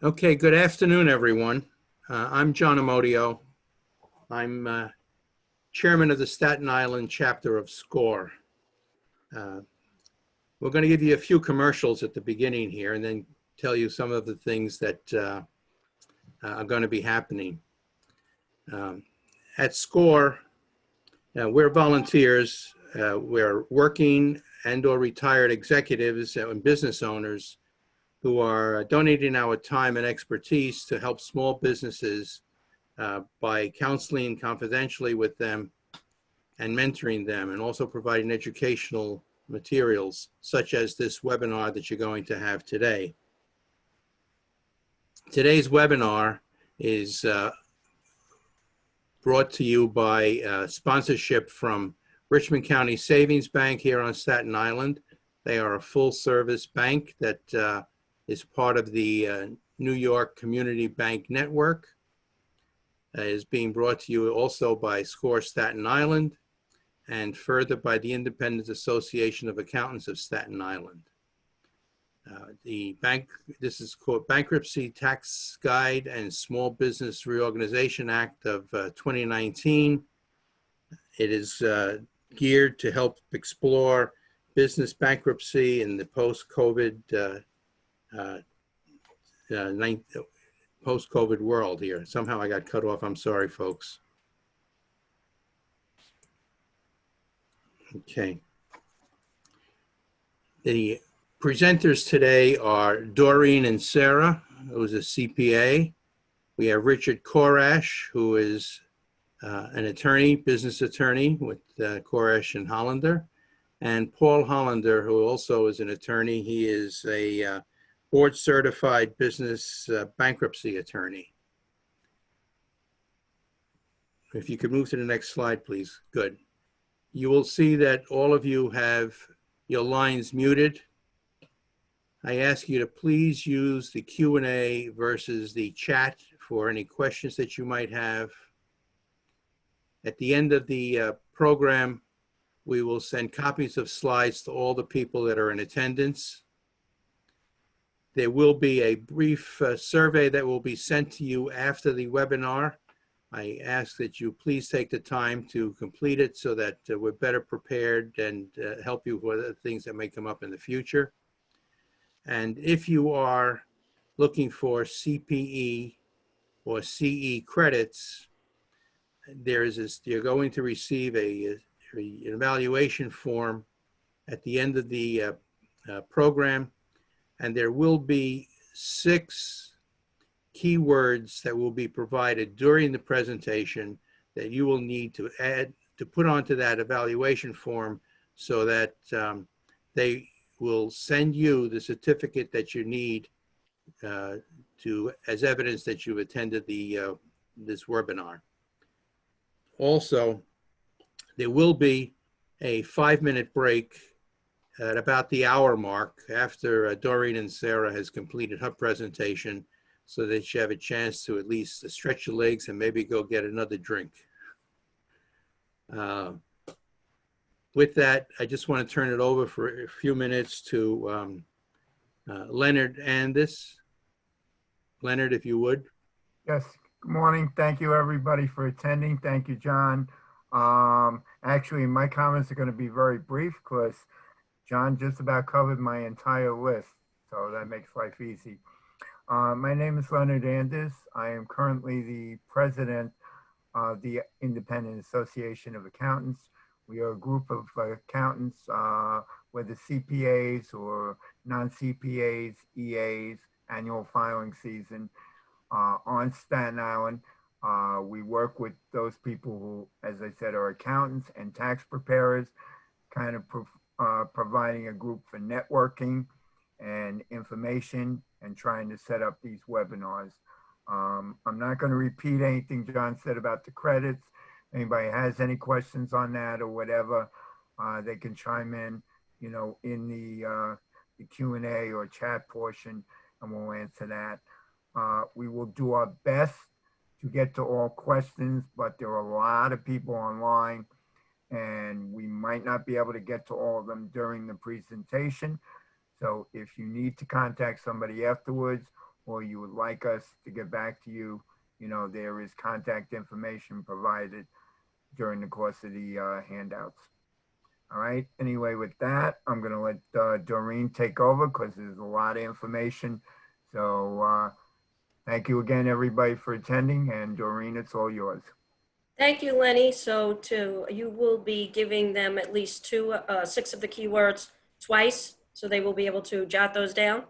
Okay, good afternoon, everyone. I'm John Amodio. I'm chairman of the Staten Island chapter of SCORE. Uh, we're going to give you a few commercials at the beginning here and then tell you some of the things that are going to be happening. At SCORE, we're volunteers. We're working and or retired executives and business owners who are donating our time and expertise to help small businesses by counseling confidentially with them and mentoring them, and also providing educational materials such as this webinar that you're going to have today. Today's webinar is brought to you by sponsorship from Richmond County Savings Bank here on Staten Island. They are a full-service bank that is part of the New York Community Bank Network. Is being brought to you also by SCORE Staten Island and further by the Independent Association of Accountants of Staten Island. This is called Bankruptcy Tax Guide and Small Business Reorganization Act of 2019. It is geared to help explore business bankruptcy in the post-COVID post-COVID world here. Somehow I got cut off. I'm sorry, folks. Okay. The presenters today are Doreen and Sarah, who's a CPA. We have Richard Korash, who is an attorney, business attorney with Korash and Hollander, and Paul Hollander, who also is an attorney. He is a board-certified business bankruptcy attorney. If you could move to the next slide, please. Good. You will see that all of you have your lines muted. I ask you to please use the Q&A versus the chat for any questions that you might have. At the end of the program, we will send copies of slides to all the people that are in attendance. There will be a brief survey that will be sent to you after the webinar. I ask that you please take the time to complete it so that we're better prepared and help you with other things that may come up in the future. And if you are looking for CPE or CE credits, you're going to receive an evaluation form at the end of the program. And there will be 6 keywords that will be provided during the presentation that you will need to put onto that evaluation form so that they will send you the certificate that you need as evidence that you've attended this webinar. Also, there will be a 5-minute break at about the hour mark after Doreen and Sarah has completed her presentation so that you have a chance to at least stretch your legs and maybe go get another drink. With that, I just want to turn it over for a few minutes to Leonard Andis. Leonard, if you would. Yes, good morning. Thank you, everybody, for attending. Thank you, John. Actually, my comments are going to be very brief because John just about covered my entire list, so that makes life easy. My name is Leonard Andis. I am currently the president of the Independent Association of Accountants. We are a group of accountants, whether CPAs or non-CPAs, EAs, annual filing season on Staten Island. We work with those people who, as I said, are accountants and tax preparers, kind of providing a group for networking and information and trying to set up these webinars. I'm not going to repeat anything John said about the credits. Anybody has any questions on that or whatever, they can chime in, in the Q&A or chat portion, and we'll answer that. We will do our best to get to all questions, but there are a lot of people online and we might not be able to get to all of them during the presentation. So if you need to contact somebody afterwards or you would like us to get back to you, there is contact information provided during the course of the handouts. All right. Anyway, with that, I'm going to let Doreen take over because there's a lot of information. So thank you again, everybody, for attending. And Doreen, it's all yours. Thank you, Lenny. So you will be giving them at least 6 of the keywords twice, so they will be able to jot those down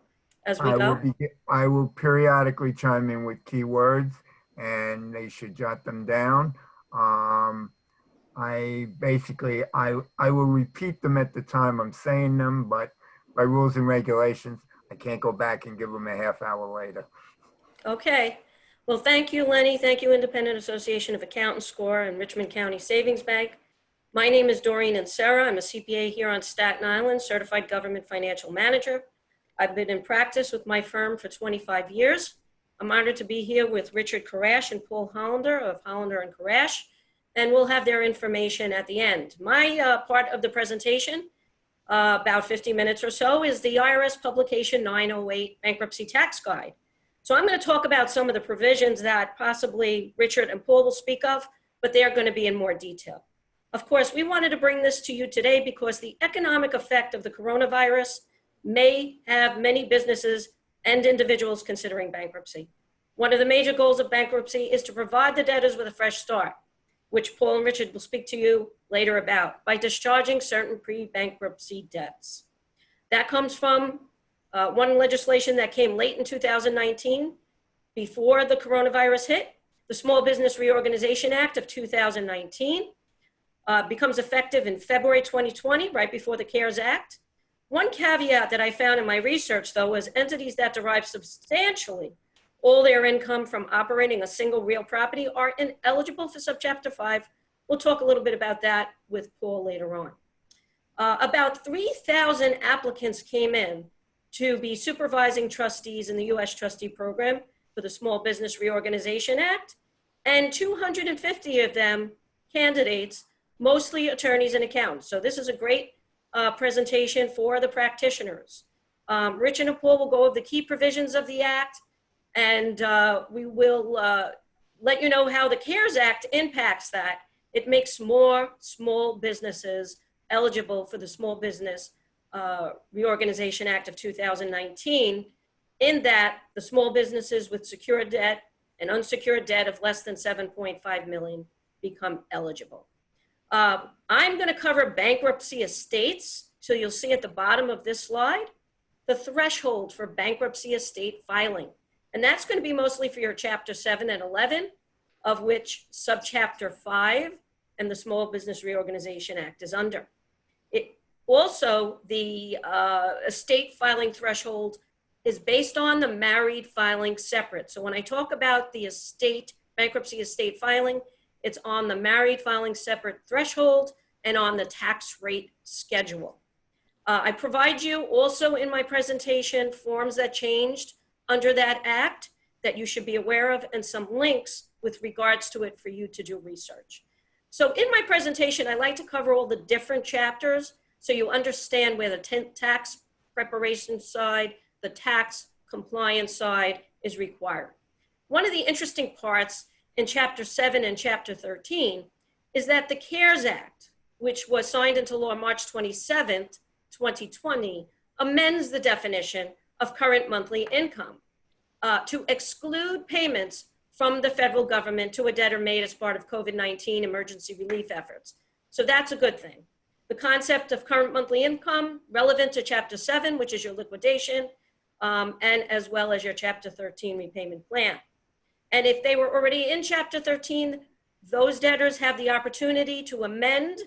as we go. I will periodically chime in with keywords, and they should jot them down. I will repeat them at the time I'm saying them, but by rules and regulations, I can't go back and give them a half hour later. Okay. Well, thank you, Lenny. Thank you, Independent Association of Accountants, SCORE, and Richmond County Savings Bank. My name is Doreen Insera. I'm a CPA here on Staten Island, Certified Government Financial Manager. I've been in practice with my firm for 25 years. I'm honored to be here with Richard Karash and Paul Hollander of Hollander and Karash, and we'll have their information at the end. My part of the presentation, about 50 minutes or so, is the IRS Publication 908 Bankruptcy Tax Guide. So I'm going to talk about some of the provisions that possibly Richard and Paul will speak of, but they're going to be in more detail. Of course, we wanted to bring this to you today because the economic effect of the coronavirus may have many businesses and individuals considering bankruptcy. One of the major goals of bankruptcy is to provide the debtors with a fresh start, which Paul and Richard will speak to you later about, by discharging certain pre-bankruptcy debts. That comes from one legislation that came late in 2019, before the coronavirus hit. The Small Business Reorganization Act of 2019 becomes effective in February 2020, right before the CARES Act. One caveat that I found in my research, though, was entities that derive substantially all their income from operating a single real property are ineligible for Subchapter 5. We'll talk a little bit about that with Paul later on. About 3,000 applicants came in to be supervising trustees in the U.S. Trustee Program for the Small Business Reorganization Act, and 250 of them candidates, mostly attorneys and accountants. So this is a great presentation for the practitioners. Rich and Paul will go over the key provisions of the Act, and we will let you know how the CARES Act impacts that. It makes more small businesses eligible for the Small Business Reorganization Act of 2019, in that the small businesses with secured debt and unsecured debt of less than 7.5 million become eligible. I'm going to cover bankruptcy estates. So you'll see at the bottom of this slide, the threshold for bankruptcy estate filing. And that's going to be mostly for your Chapter 7 and 11, of which Subchapter 5 and the Small Business Reorganization Act is under. Also, the estate filing threshold is based on the married filing separate. So when I talk about the bankruptcy estate filing, it's on the married filing separate threshold and on the tax rate schedule. I provide you also in my presentation forms that changed under that act that you should be aware of, and some links with regards to it for you to do research. So in my presentation, I like to cover all the different chapters so you understand where the tax preparation side, the tax compliance side is required. One of the interesting parts in Chapter 7 and Chapter 13 is that the CARES Act, which was signed into law March 27th, 2020, amends the definition of current monthly income to exclude payments from the federal government to a debtor made as part of COVID-19 emergency relief efforts. So that's a good thing. The concept of current monthly income relevant to Chapter 7, which is your liquidation, and as well as your Chapter 13 repayment plan. And if they were already in Chapter 13, those debtors have the opportunity to amend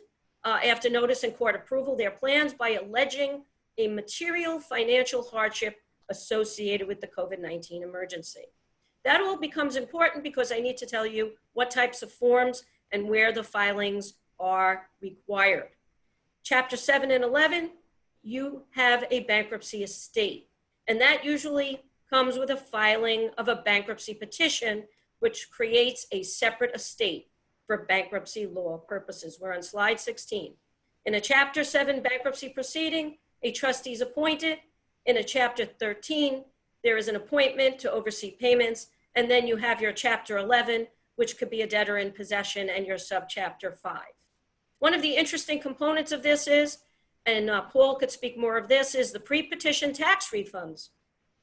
after notice and court approval their plans by alleging a material financial hardship associated with the COVID-19 emergency. That all becomes important because I need to tell you what types of forms and where the filings are required. Chapter 7 and 11, you have a bankruptcy estate, and that usually comes with a filing of a bankruptcy petition, which creates a separate estate for bankruptcy law purposes. We're on slide 16. In a Chapter 7 bankruptcy proceeding, a trustee is appointed. In a Chapter 13, there is an appointment to oversee payments, and then you have your Chapter 11, which could be a debtor in possession, and your Subchapter 5. One of the interesting components of this is, and Paul could speak more of this, is the pre-petition tax refunds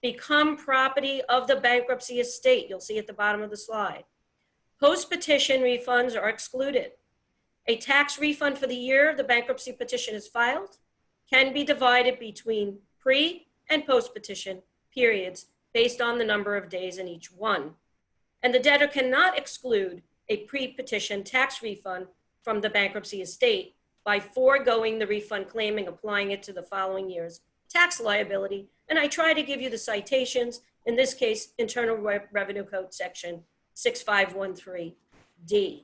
become property of the bankruptcy estate. You'll see at the bottom of the slide. Post-petition refunds are excluded. A tax refund for the year the bankruptcy petition is filed can be divided between pre- and post-petition periods based on the number of days in each one. And the debtor cannot exclude a pre-petition tax refund from the bankruptcy estate by foregoing the refund claim and applying it to the following year's tax liability. And I try to give you the citations, in this case, Internal Revenue Code section 6513D.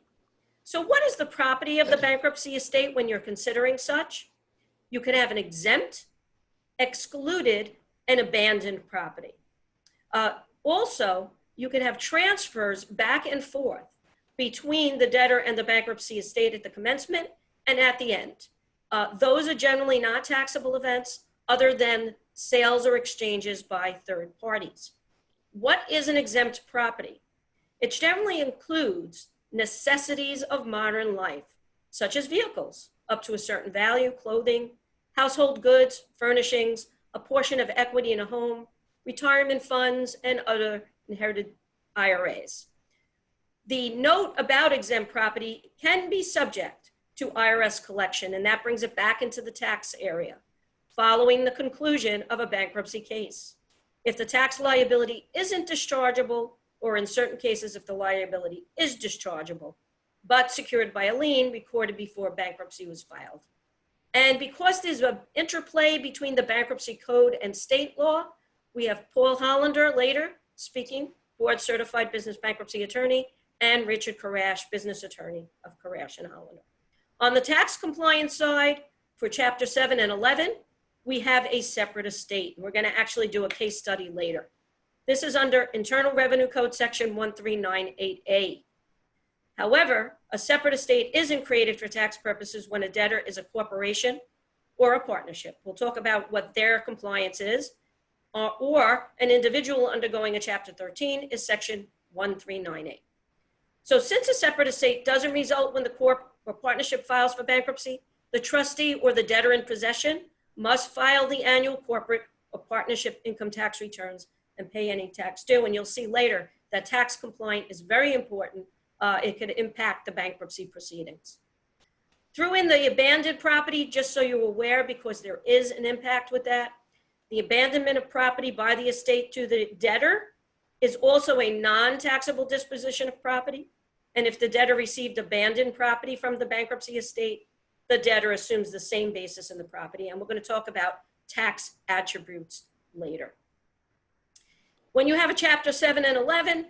So what is the property of the bankruptcy estate when you're considering such? You could have an exempt, excluded, and abandoned property. Also, you could have transfers back and forth between the debtor and the bankruptcy estate at the commencement and at the end. Those are generally not taxable events other than sales or exchanges by third parties. What is an exempt property? It generally includes necessities of modern life, such as vehicles up to a certain value, clothing, household goods, furnishings, a portion of equity in a home, retirement funds, and other inherited IRAs. The note about exempt property can be subject to IRS collection, and that brings it back into the tax area following the conclusion of a bankruptcy case. If the tax liability isn't dischargeable, or in certain cases, if the liability is dischargeable, but secured by a lien recorded before bankruptcy was filed. And because there's an interplay between the bankruptcy code and state law, we have Paul Hollander later speaking, board certified business bankruptcy attorney, and Richard Karash, business attorney of Karash and Hollander. On the tax compliance side, for Chapter 7 and 11, we have a separate estate. We're going to actually do a case study later. This is under Internal Revenue Code section 1398A. However, a separate estate isn't created for tax purposes when a debtor is a corporation or a partnership. We'll talk about what their compliance is, or an individual undergoing a Chapter 13 is section 1398. So since a separate estate doesn't result when the corp or partnership files for bankruptcy, the trustee or the debtor in possession must file the annual corporate or partnership income tax returns and pay any tax due. And you'll see later that tax compliant is very important. It could impact the bankruptcy proceedings. Threw in the abandoned property, just so you're aware, because there is an impact with that. The abandonment of property by the estate to the debtor is also a non-taxable disposition of property. And if the debtor received abandoned property from the bankruptcy estate, the debtor assumes the same basis in the property. And we're going to talk about tax attributes later. When you have a Chapter 7 and 11,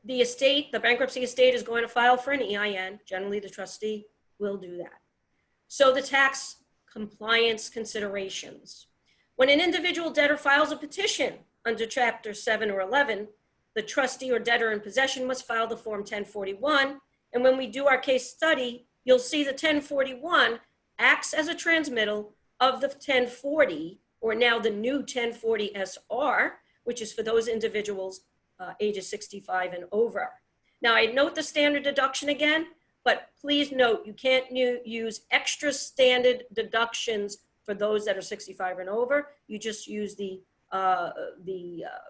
the estate, the bankruptcy estate, is going to file for an EIN. Generally, the trustee will do that. So the tax compliance considerations. When an individual debtor files a petition under Chapter 7 or 11, the trustee or debtor in possession must file the Form 1041. And when we do our case study, you'll see the 1041 acts as a transmittal of the 1040, or now the new 1040 SR, which is for those individuals ages 65 and over. Now, I note the standard deduction again, but please note you can't use extra standard deductions for those that are 65 and over. You just use the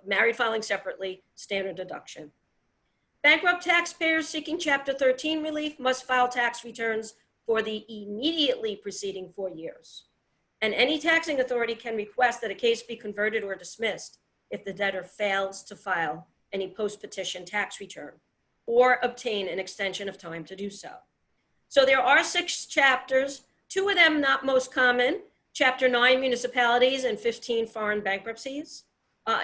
married filing separately standard deduction. Bankrupt taxpayers seeking Chapter 13 relief must file tax returns for the immediately preceding 4 years. And any taxing authority can request that a case be converted or dismissed if the debtor fails to file any post-petition tax return or obtain an extension of time to do so. So there are 6 chapters, 2 of them not most common, Chapter 9, municipalities, and 15, foreign bankruptcies.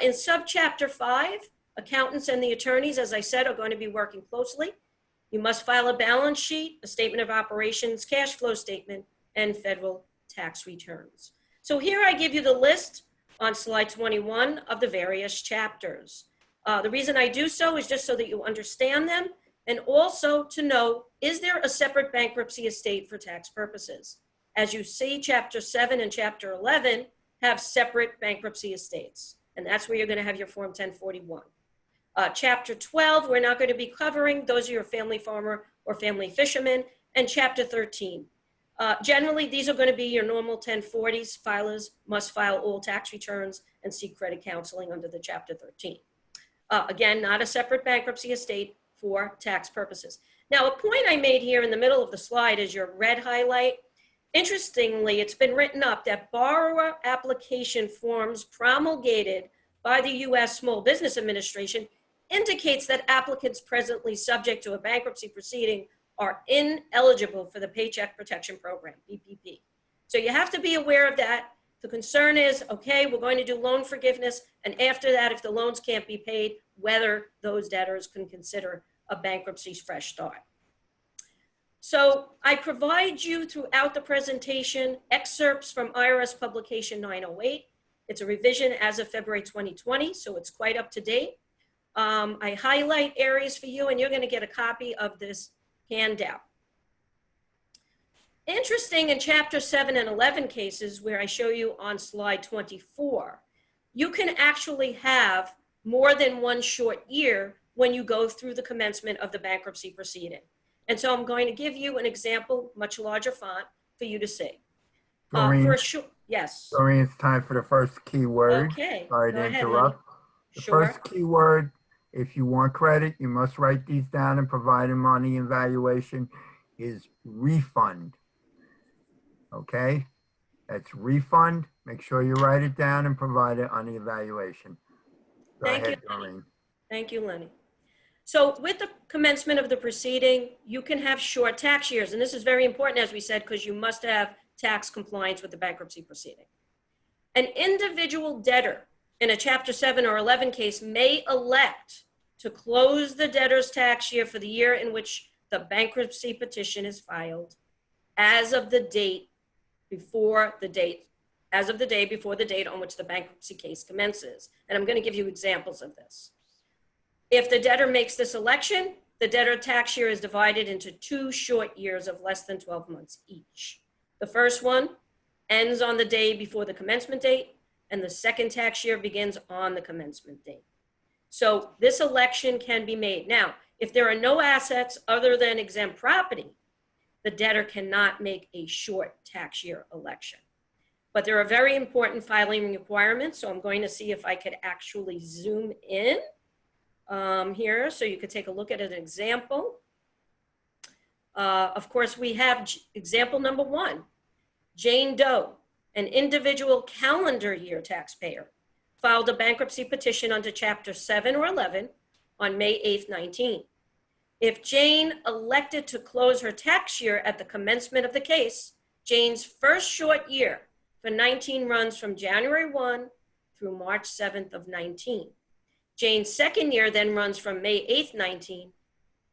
In Subchapter 5, accountants and the attorneys, as I said, are going to be working closely. You must file a balance sheet, a statement of operations, cash flow statement, and federal tax returns. So here I give you the list on slide 21 of the various chapters. The reason I do so is just so that you understand them, and also to know, is there a separate bankruptcy estate for tax purposes? As you see, Chapter 7 and Chapter 11 have separate bankruptcy estates. and that's where you're going to have your Form 1041. Chapter 12, we're not going to be covering. Those are your family farmer or family fisherman. And Chapter 13. Generally, these are going to be your normal 1040s. Filers must file all tax returns and seek credit counseling under the Chapter 13. Again, not a separate bankruptcy estate for tax purposes. Now, a point I made here in the middle of the slide is your red highlight. Interestingly, it's been written up that borrower application forms promulgated by the U.S. Small Business Administration indicates that applicants presently subject to a bankruptcy proceeding are ineligible for the Paycheck Protection Program, PPP. So you have to be aware of that. The concern is, okay, we're going to do loan forgiveness, and after that, if the loans can't be paid, whether those debtors can consider a bankruptcy's fresh start. So I provide you throughout the presentation excerpts from IRS Publication 908. It's a revision as of February 2020, so it's quite up to date. I highlight areas for you, and you're going to get a copy of this handout. Interesting, in Chapter 7 and 11 cases, where I show you on slide 24, you can actually have more than one short year when you go through the commencement of the bankruptcy proceeding. And so I'm going to give you an example, much larger font, for you to see. Doreen, yes. Doreen, it's time for the first keyword. Okay. Sorry Go to ahead, interrupt. Lenny. The Sure. first keyword, if you want credit, you must write these down and provide them on the evaluation, is refund. Okay? That's refund. Make sure you write it down and provide it on the evaluation. Go Thank ahead, you, Lenny. Doreen. Thank you, Lenny. So with the commencement of the proceeding, you can have short tax years. And this is very important, as we said, because you must have tax compliance with the bankruptcy proceeding. An individual debtor in a Chapter 7 or 11 case may elect to close the debtor's tax year for the year in which the bankruptcy petition is filed as of the date before the date, as of the day before the date on which the bankruptcy case commences. And I'm going to give you examples of this. If the debtor makes this election, the debtor tax year is divided into 2 short years of less than 12 months each. The first one ends on the day before the commencement date, and the second tax year begins on the commencement date. So this election can be made. Now, if there are no assets other than exempt property, the debtor cannot make a short tax year election. But there are very important filing requirements, so I'm going to see if I could actually zoom in here so you could take a look at an example. Of course, we have example number 1. Jane Doe, an individual calendar year taxpayer, filed a bankruptcy petition under Chapter 7 or 11 on May 8th, 19. If Jane elected to close her tax year at the commencement of the case, Jane's first short year for 19 runs from January 1 through March 7th of 19. Jane's second year then runs from May 8th, 19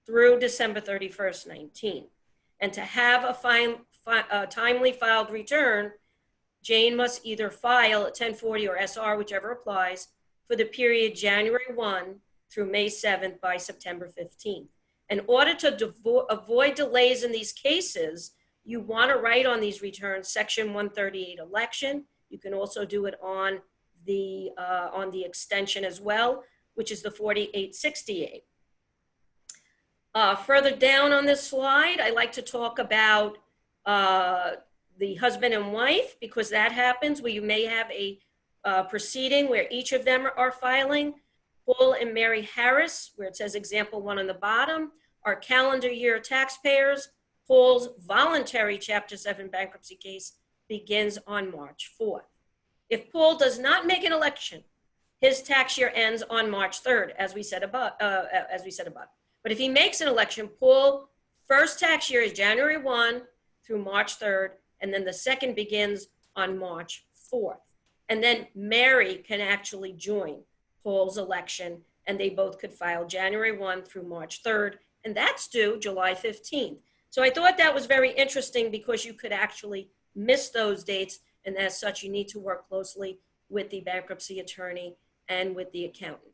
through December 31st, 19. And to have a timely filed return, Jane must either file a 1040 or SR, whichever applies, for the period January 1 through May 7th by September 15th. In order to avoid delays in these cases, you want to write on these returns Section 138 election. You can also do it on the extension as well, which is the 4868. Further down on this slide, I like to talk about the husband and wife, because that happens where you may have a proceeding where each of them are filing. Paul and Mary Harris, where it says example 1 on the bottom, are calendar year taxpayers. Paul's voluntary Chapter 7 bankruptcy case begins on March 4th. If Paul does not make an election, his tax year ends on March 3rd, as we said above. But if he makes an election, Paul's first tax year is January 1 through March 3rd, and then the second begins on March 4th. And then Mary can actually join Paul's election, and they both could file January 1 through March 3rd, and that's due July 15th. So I thought that was very interesting because you could actually miss those dates, and as such, you need to work closely with the bankruptcy attorney and with the accountant.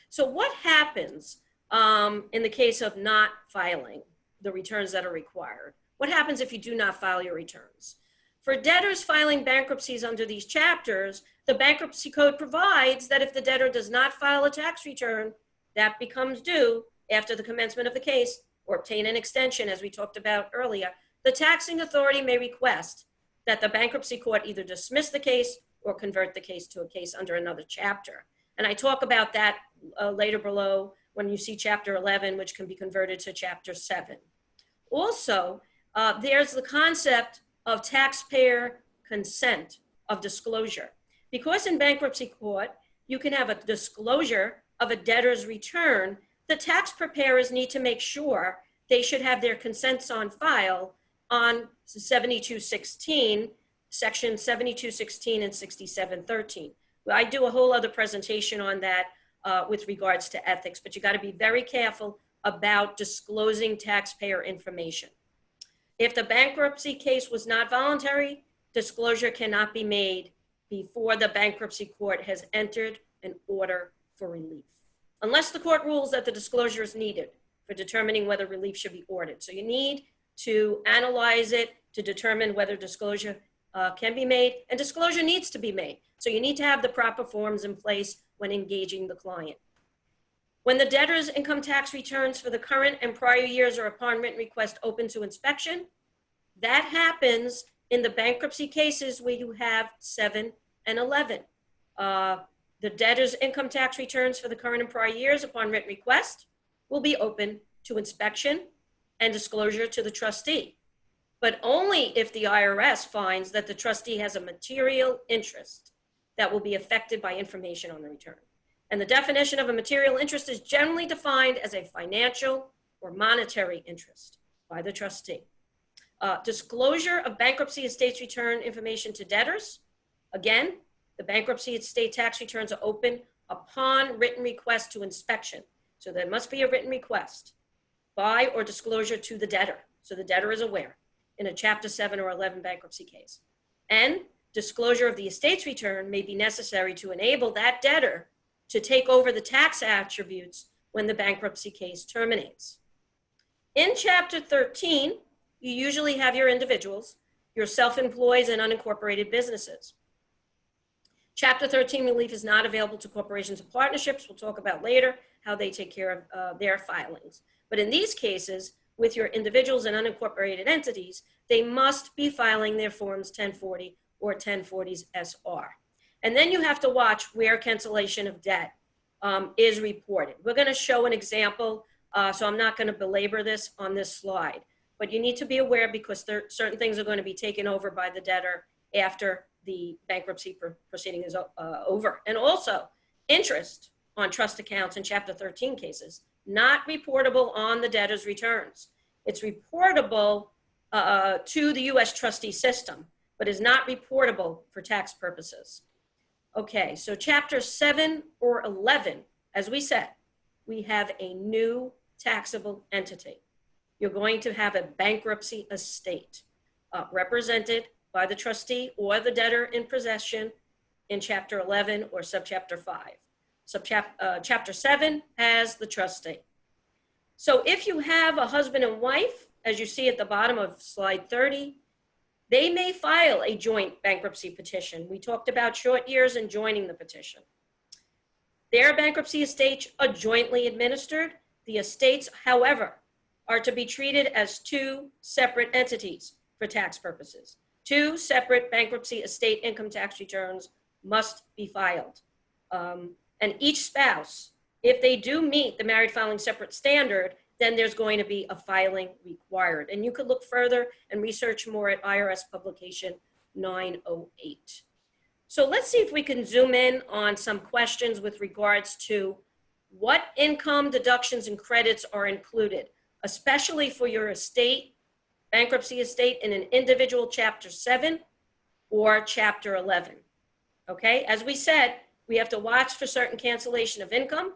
So what happens in the case of not filing the returns that are required? What happens if you do not file your returns? For debtors filing bankruptcies under these chapters, the Bankruptcy Code provides that if the debtor does not file a tax return that becomes due after the commencement of the case or obtain an extension, as we talked about earlier, the taxing authority may request that the bankruptcy court either dismiss the case or convert the case to a case under another chapter. And I talk about that later below when you see chapter 11, which can be converted to chapter 7. Also, there's the concept of taxpayer consent of disclosure. Because in bankruptcy court, you can have a disclosure of a debtor's return, the tax preparers need to make sure they should have their consents on file on 7216, section 7216 and 6713. I do a whole other presentation on that with regards to ethics, but you got to be very careful about disclosing taxpayer information. If the bankruptcy case was not voluntary, disclosure cannot be made before the bankruptcy court has entered an order for relief, unless the court rules that the disclosure is needed for determining whether relief should be ordered. So you need to analyze it to determine whether disclosure can be made, and disclosure needs to be made. So you need to have the proper forms in place when engaging the client. When the debtor's income tax returns for the current and prior years are upon written request open to inspection, that happens in the bankruptcy cases where you have 7 and 11. The debtor's income tax returns for the current and prior years upon written request will be open to inspection and disclosure to the trustee, but only if the IRS finds that the trustee has a material interest that will be affected by information on the return. And the definition of a material interest is generally defined as a financial or monetary interest by the trustee. Disclosure of bankruptcy estate's return information to debtors. Again, the bankruptcy estate tax returns are open upon written request to inspection. So there must be a written request by or disclosure to the debtor, so the debtor is aware in a Chapter 7 or 11 bankruptcy case. And disclosure of the estate's return may be necessary to enable that debtor to take over the tax attributes when the bankruptcy case terminates. In Chapter 13, you usually have your individuals, your self-employed and unincorporated businesses. Chapter 13 relief is not available to corporations and partnerships. We'll talk about later how they take care of their filings. But in these cases, with your individuals and unincorporated entities, they must be filing their forms 1040 or 1040s SR. And then you have to watch where cancellation of debt is reported. We're going to show an example, so I'm not going to belabor this on this slide. But you need to be aware because certain things are going to be taken over by the debtor after the bankruptcy proceeding is over. And also, interest on trust accounts in Chapter 13 cases, not reportable on the debtor's returns. It's reportable to the U.S. trustee system, but is not reportable for tax purposes. Okay, so Chapter 7 or 11, as we said, we have a new taxable entity. You're going to have a bankruptcy estate represented by the trustee or the debtor in possession in Chapter 11 or Subchapter 5. Chapter 7 has the trustee. So if you have a husband and wife, as you see at the bottom of slide 30, they may file a joint bankruptcy petition. We talked about short years and joining the petition. Their bankruptcy estates are jointly administered. The estates, however, are to be treated as 2 separate entities for tax purposes. 2 separate bankruptcy estate income tax returns must be filed. And each spouse, if they do meet the married filing separate standard, then there's going to be a filing required. And you could look further and research more at IRS publication 908. So let's see if we can zoom in on some questions with regards to what income deductions and credits are included, especially for your estate, bankruptcy estate in an individual Chapter 7 or Chapter 11. Okay, as we said, we have to watch for certain cancellation of income,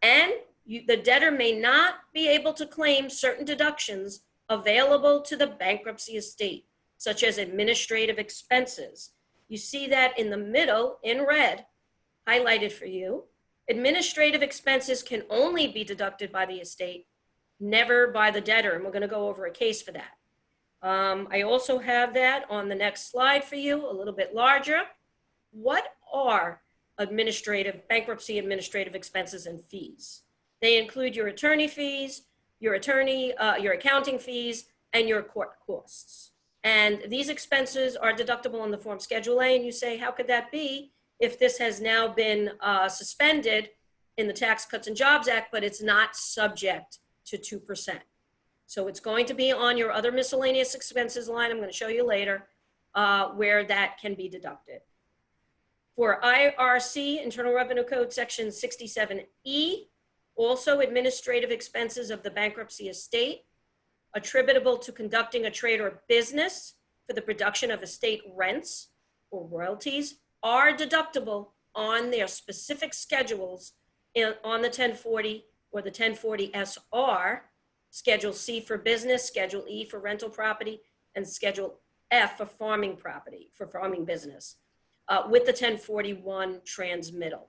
and the debtor may not be able to claim certain deductions available to the bankruptcy estate, such as administrative expenses. You see that in the middle in red, highlighted for you. Administrative expenses can only be deducted by the estate, never by the debtor, and we're going to go over a case for that. I also have that on the next slide for you, a little bit larger. What are bankruptcy administrative expenses and fees? They include your attorney fees, your accounting fees, and your court costs. And these expenses are deductible on the form Schedule A, and you say, how could that be if this has now been suspended in the Tax Cuts and Jobs Act, but it's not subject to 2%. So it's going to be on your other miscellaneous expenses line, I'm going to show you later, where that can be deducted. For IRC, Internal Revenue Code Section 67E, also administrative expenses of the bankruptcy estate attributable to conducting a trade or business for the production of estate rents or royalties are deductible on their specific schedules on the 1040 or the 1040 SR, Schedule C for business, Schedule E for rental property, and Schedule F for farming property, for farming business, with the 1041 transmittal.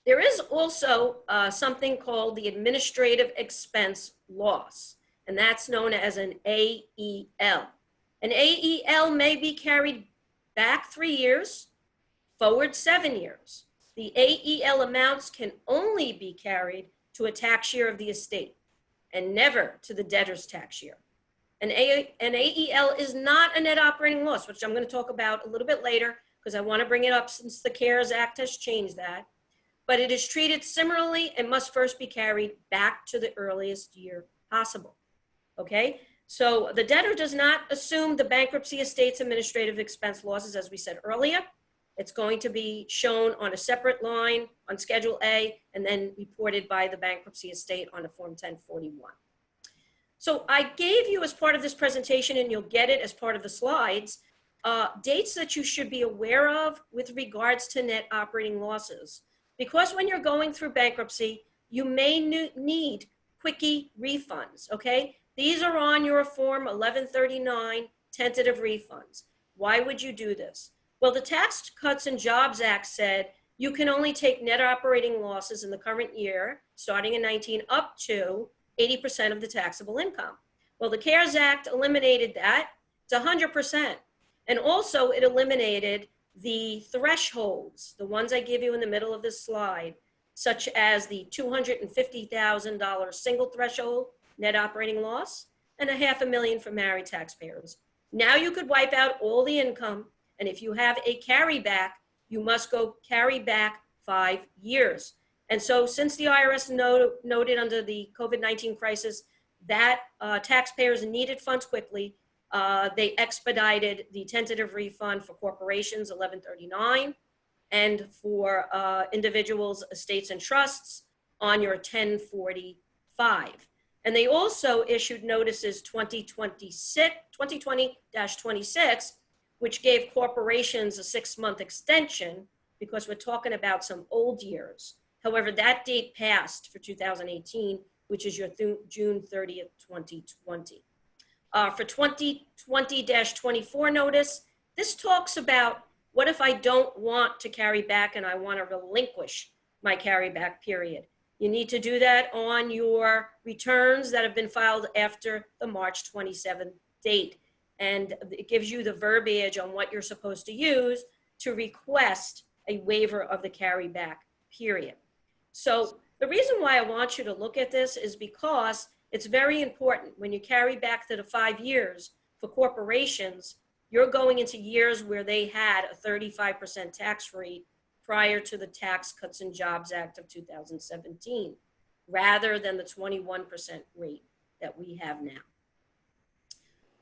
There is also something called the administrative expense loss, and that's known as an AEL. An AEL may be carried back 3 years, forward 7 years. The AEL amounts can only be carried to a tax year of the estate and never to the debtor's tax year. An AEL is not a net operating loss, which I'm going to talk about a little bit later because I want to bring it up since the CARES Act has changed that. But it is treated similarly and must first be carried back to the earliest year possible. Okay? So the debtor does not assume the bankruptcy estate's administrative expense losses, as we said earlier. It's going to be shown on a separate line on Schedule A and then reported by the bankruptcy estate on a Form 1041. So I gave you as part of this presentation, and you'll get it as part of the slides, dates that you should be aware of with regards to net operating losses. Because when you're going through bankruptcy, you may need quickie refunds, okay? These are on your Form 1139 tentative refunds. Why would you do this? Well, the Tax Cuts and Jobs Act said you can only take net operating losses in the current year, starting in 19, up to 80% of the taxable income. Well, the CARES Act eliminated that to 100%. And also it eliminated the thresholds, the ones I give you in the middle of this slide, such as the $250,000 single threshold net operating loss and $500,000 for married taxpayers. Now you could wipe out all the income, and if you have a carryback, you must go carry back 5 years. And so since the IRS noted under the COVID-19 crisis that taxpayers needed funds quickly, they expedited the tentative refund for corporations, 1139, and for individuals, estates, and trusts on your 1045. And they also issued notices 2020-26, which gave corporations a 6-month extension because we're talking about some old years. However, that date passed for 2018, which is your June 30th, 2020. For 2020-24 notice, this talks about what if I don't want to carry back and I want to relinquish my carryback period. You need to do that on your returns that have been filed after the March 27th date. And it gives you the verbiage on what you're supposed to use to request a waiver of the carryback period. So the reason why I want you to look at this is because it's very important when you carry back to the 5 years for corporations, you're going into years where they had a 35% tax rate prior to the Tax Cuts and Jobs Act of 2017, rather than the 21% rate that we have now.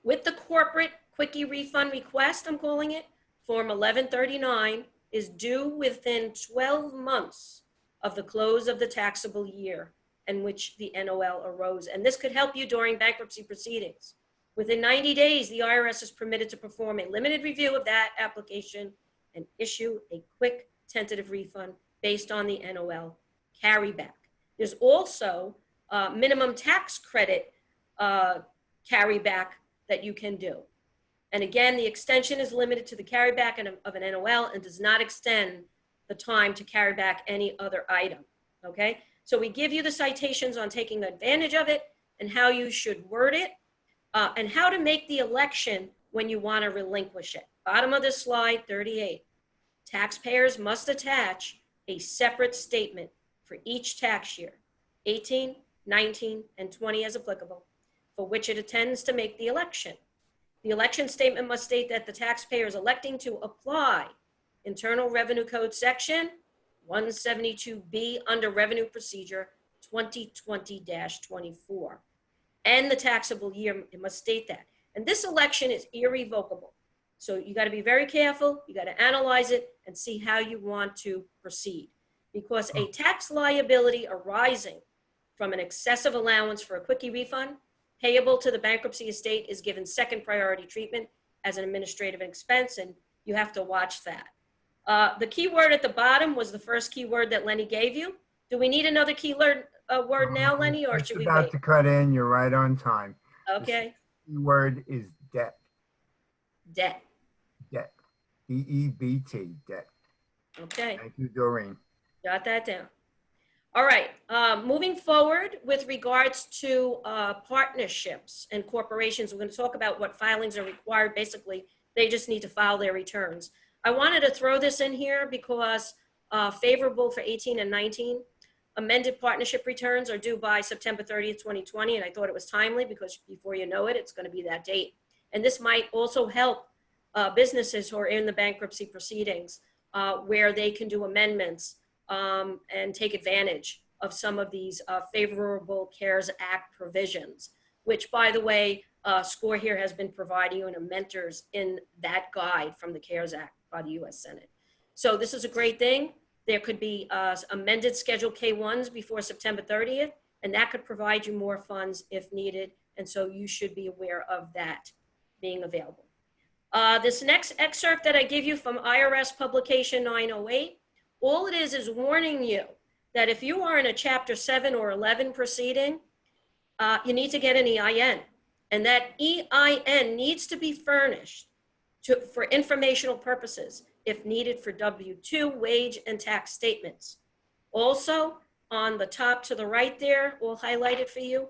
With the corporate quickie refund request, I'm calling it, Form 1139 is due within 12 months of the close of the taxable year in which the NOL arose. And this could help you during bankruptcy proceedings. Within 90 days, the IRS is permitted to perform a limited review of that application and issue a quick tentative refund based on the NOL carryback. There's also minimum tax credit carryback that you can do. And again, the extension is limited to the carryback of an NOL and does not extend the time to carry back any other item, okay? So we give you the citations on taking advantage of it and how you should word it. and how to make the election when you want to relinquish it. Bottom of this slide, 38. Taxpayers must attach a separate statement for each tax year, 18, 19, and 20 as applicable, for which it intends to make the election. The election statement must state that the taxpayer is electing to apply Internal Revenue Code Section 172B under Revenue Procedure 2020-24. And the taxable year, it must state that. And this election is irrevocable. So you got to be very careful. You got to analyze it and see how you want to proceed. Because a tax liability arising from an excessive allowance for a quickie refund payable to the bankruptcy estate is given second priority treatment as an administrative expense, and you have to watch that. The key word at the bottom was the first key word that Lenny gave you. Do we need another key word now, Lenny, or should we about wait? to cut in. You're right on time. Okay. The word is debt. Debt. Debt. D-E-B-T. Debt. Okay. Thank you, Doreen. Got that down. All right, moving forward with regards to partnerships and corporations, we're going to talk about what filings are required. Basically, they just need to file their returns. I wanted to throw this in here because favorable for 18 and 19, amended partnership returns are due by September 30th, 2020, and I thought it was timely because before you know it, it's going to be that date. And this might also help businesses who are in the bankruptcy proceedings where they can do amendments and take advantage of some of these favorable CARES Act provisions, which, by the way, SCORE here has been providing you and mentors in that guide from the CARES Act by the U.S. Senate. So this is a great thing. There could be amended Schedule K-1s before September 30th, and that could provide you more funds if needed. And so you should be aware of that being available. This next excerpt that I give you from IRS Publication 908, all it is warning you that if you are in a Chapter 7 or 11 proceeding, you need to get an EIN. And that EIN needs to be furnished for informational purposes if needed for W-2, wage, and tax statements. Also, on the top to the right there, we'll highlight it for you.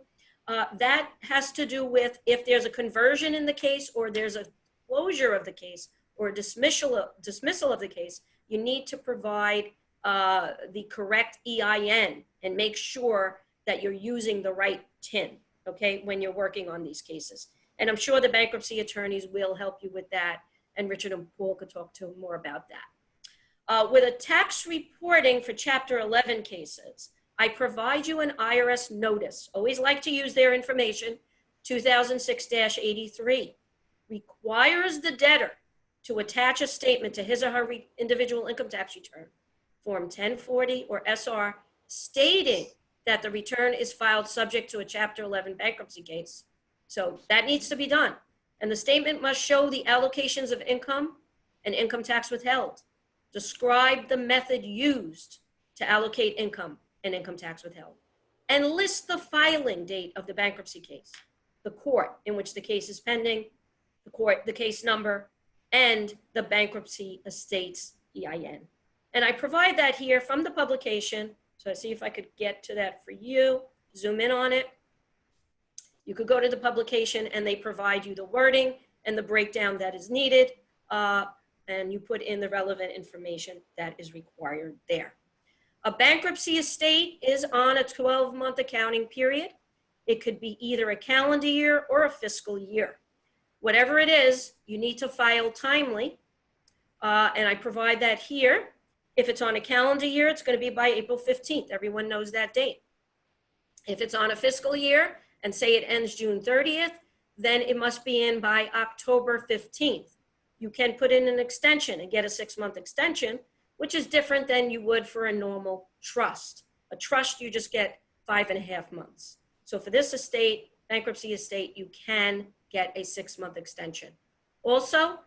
That has to do with if there's a conversion in the case or there's a closure of the case or a dismissal of the case, you need to provide the correct EIN and make sure that you're using the right TIN, okay, when you're working on these cases. And I'm sure the bankruptcy attorneys will help you with that, and Richard and Paul could talk to more about that. With a tax reporting for Chapter 11 cases, I provide you an IRS notice. Always like to use their information, 2006-83. Requires the debtor to attach a statement to his or her individual income tax return, Form 1040 or SR, stating that the return is filed subject to a Chapter 11 bankruptcy case. So that needs to be done. And the statement must show the allocations of income and income tax withheld, describe the method used to allocate income and income tax withheld, and list the filing date of the bankruptcy case, the court in which the case is pending, the case number, and the bankruptcy estate's EIN. And I provide that here from the publication. So I see if I could get to that for you, zoom in on it. You could go to the publication and they provide you the wording and the breakdown that is needed. And you put in the relevant information that is required there. A bankruptcy estate is on a 12-month accounting period. It could be either a calendar year or a fiscal year. Whatever it is, you need to file timely. And I provide that here. If it's on a calendar year, it's going to be by April 15th. Everyone knows that date. If it's on a fiscal year and say it ends June 30th, then it must be in by October 15th. You can put in an extension and get a 6-month extension, which is different than you would for a normal trust. A trust, you just get 5.5 months. So for this estate, bankruptcy estate, you can get a 6-month extension. Also,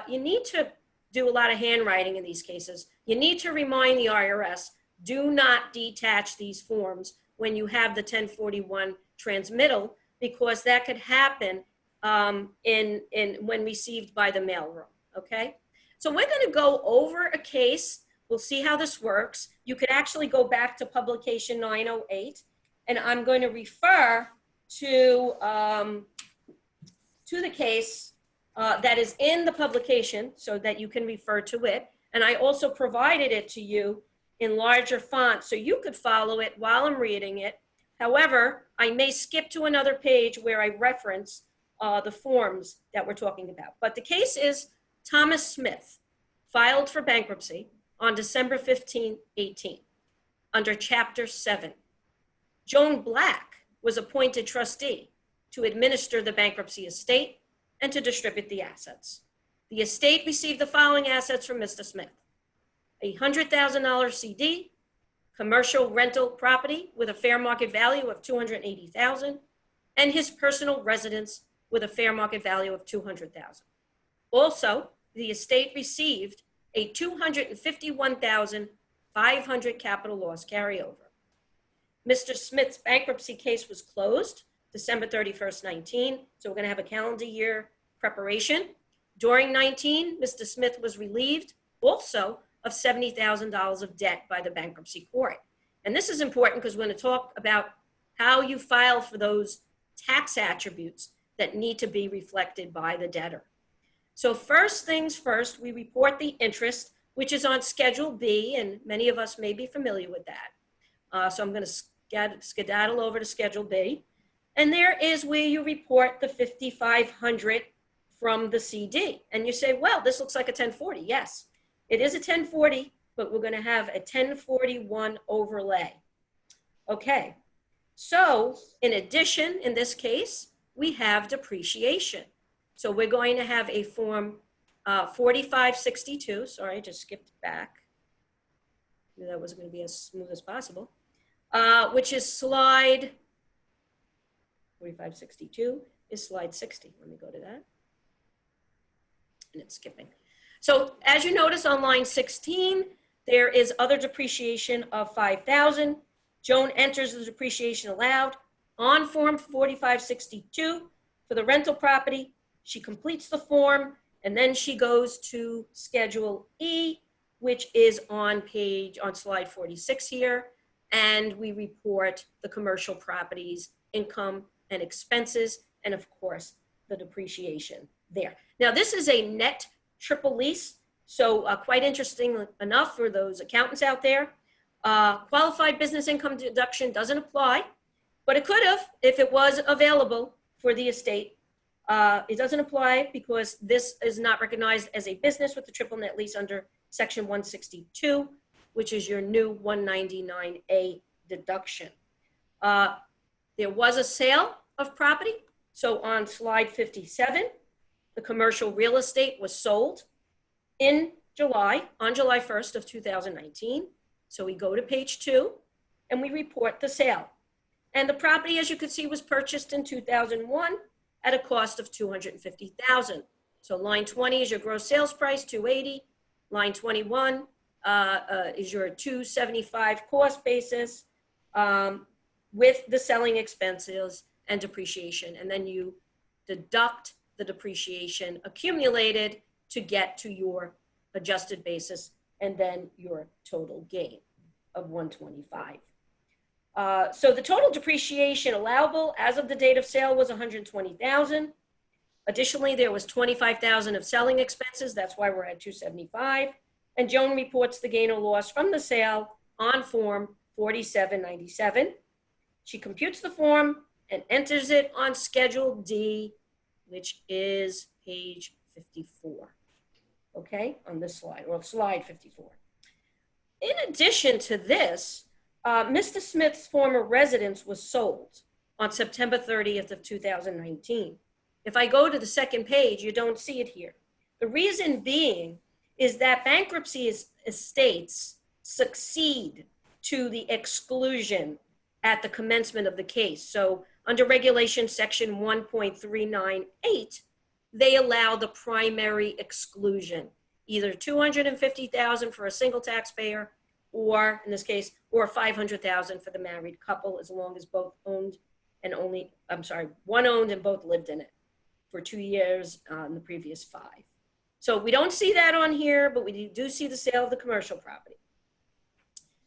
you need to do a lot of handwriting in these cases. You need to remind the IRS, do not detach these forms when you have the 1041 transmittal, because that could happen when received by the mailroom, okay? So we're gonna go over a case. We'll see how this works. You could actually go back to publication 908, and I'm going to refer to to the case that is in the publication so that you can refer to it. And I also provided it to you in larger font so you could follow it while I'm reading it. However, I may skip to another page where I reference the forms that we're talking about. But the case is Thomas Smith, filed for bankruptcy on December 15, 18, under Chapter 7. Joan Black was appointed trustee to administer the bankruptcy estate and to distribute the assets. The estate received the following assets from Mr. Smith: a $100,000 CD, commercial rental property with a fair market value of $280,000, and his personal residence with a fair market value of $200,000. Also, the estate received a $251,500 capital loss carryover. Mr. Smith's bankruptcy case was closed December 31st, 19, so we're going to have a calendar year preparation. During 19, Mr. Smith was relieved also of $70,000 of debt by the bankruptcy court. And this is important because we're going to talk about how you file for those tax attributes that need to be reflected by the debtor. So first things first, we report the interest, which is on Schedule B, and many of us may be familiar with that. So I'm going to skedaddle over to Schedule B. And there is where you report the $5,500 from the CD. And you say, well, this looks like a 1040. Yes, it is a 1040, but we're going to have a 1041 overlay. Okay, so in addition, in this case, we have depreciation. So we're going to have a form 4562. Sorry, I just skipped back. Knew that wasn't going to be as smooth as possible. Which is slide 4562 is slide 60. Let me go to that. And it's skipping. So as you notice on line 16, there is other depreciation of $5,000. Joan enters the depreciation allowed on form 4562 for the rental property. She completes the form and then she goes to Schedule E, which is on slide 46 here. And we report the commercial properties, income and expenses, and of course, the depreciation there. Now, this is a net triple lease, so quite interesting enough for those accountants out there. Qualified business income deduction doesn't apply, but it could have if it was available for the estate. It doesn't apply because this is not recognized as a business with the triple net lease under Section 162, which is your new 199A deduction. There was a sale of property. So on slide 57, the commercial real estate was sold on July 1st of 2019. So we go to page 2 and we report the sale. And the property, as you can see, was purchased in 2001 at a cost of $250,000. So line 20 is your gross sales price, $280,000. Line 21 is your $275,000 cost basis with the selling expenses and depreciation. And then you deduct the depreciation accumulated to get to your adjusted basis and then your total gain of $125,000. So the total depreciation allowable as of the date of sale was $120,000. Additionally, there was $25,000 of selling expenses. That's why we're at $275,000. And Joan reports the gain or loss from the sale on form 4797. She computes the form and enters it on Schedule D, which is page 54. Okay, on this slide, or slide 54. In addition to this, Mr. Smith's former residence was sold on September 30th of 2019. If I go to the second page, you don't see it here. The reason being is that bankruptcy estates succeed to the exclusion at the commencement of the case. So under regulation section 1.398, they allow the primary exclusion, either $250,000 for a single taxpayer, or in this case, or $500,000 for the married couple, as long as both owned and one owned and both lived in it for 2 years in the previous 5. So we don't see that on here, but we do see the sale of the commercial property.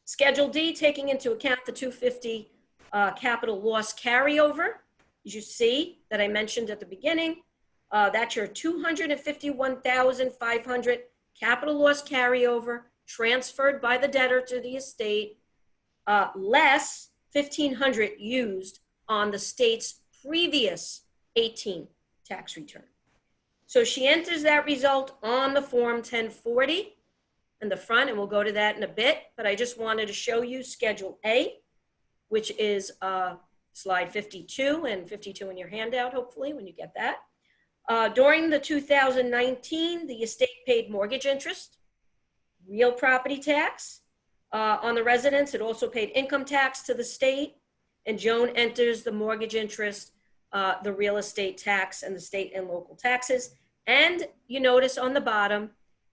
Schedule D, taking into account the $250,000 capital loss carryover, as you see that I mentioned at the beginning, That's your 251,500 capital loss carryover transferred by the debtor to the estate, less 1,500 used on the state's previous 18 tax return. So she enters that result on the Form 1040 in the front, and we'll go to that in a bit, but I just wanted to show you Schedule A, which is slide 52 and 52 in your handout, hopefully, when you get that. During the 2019, the estate paid mortgage interest, real property tax on the residence. It also paid income tax to the state, and Joan enters the mortgage interest, the real estate tax, and the state and local taxes. And you notice on the bottom,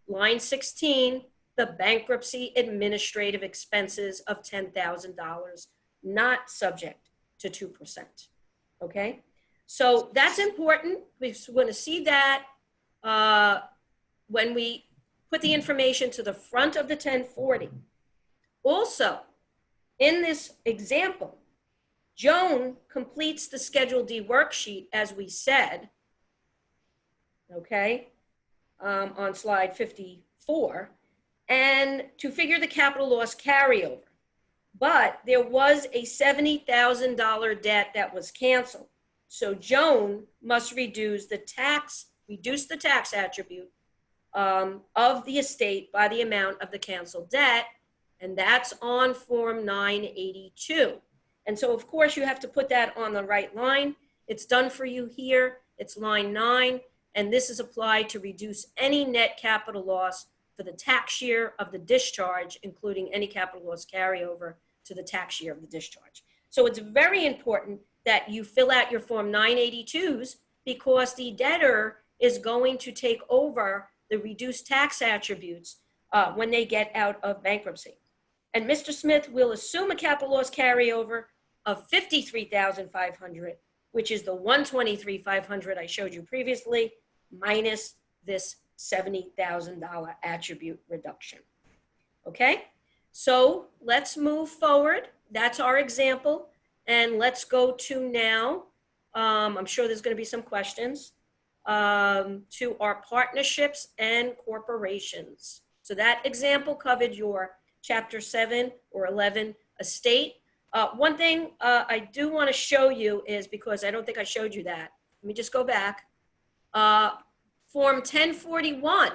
line 16, the bankruptcy administrative expenses of $10,000, not subject to 2%. Okay? So that's important. We're going to see that when we put the information to the front of the 1040. Also, in this example, Joan completes the Schedule D worksheet, as we said, okay, on slide 54, and to figure the capital loss carryover. But there was a $70,000 debt that was canceled. So Joan must reduce the tax attribute of the estate by the amount of the canceled debt, and that's on Form 982. And so, of course, you have to put that on the right line. It's done for you here. It's line 9, and this is applied to reduce any net capital loss for the tax year of the discharge, including any capital loss carryover to the tax year of the discharge. So it's very important that you fill out your Form 982s, because the debtor is going to take over the reduced tax attributes when they get out of bankruptcy. And Mr. Smith will assume a capital loss carryover of $53,500, which is the $123,500 I showed you previously, minus this $70,000 attribute reduction. Okay, so let's move forward. That's our example. And let's go to now, I'm sure there's going to be some questions, to our partnerships and corporations. So that example covered your Chapter 7 or 11 estate. One thing I do want to show you is, because I don't think I showed you that, let me just go back. Form 1041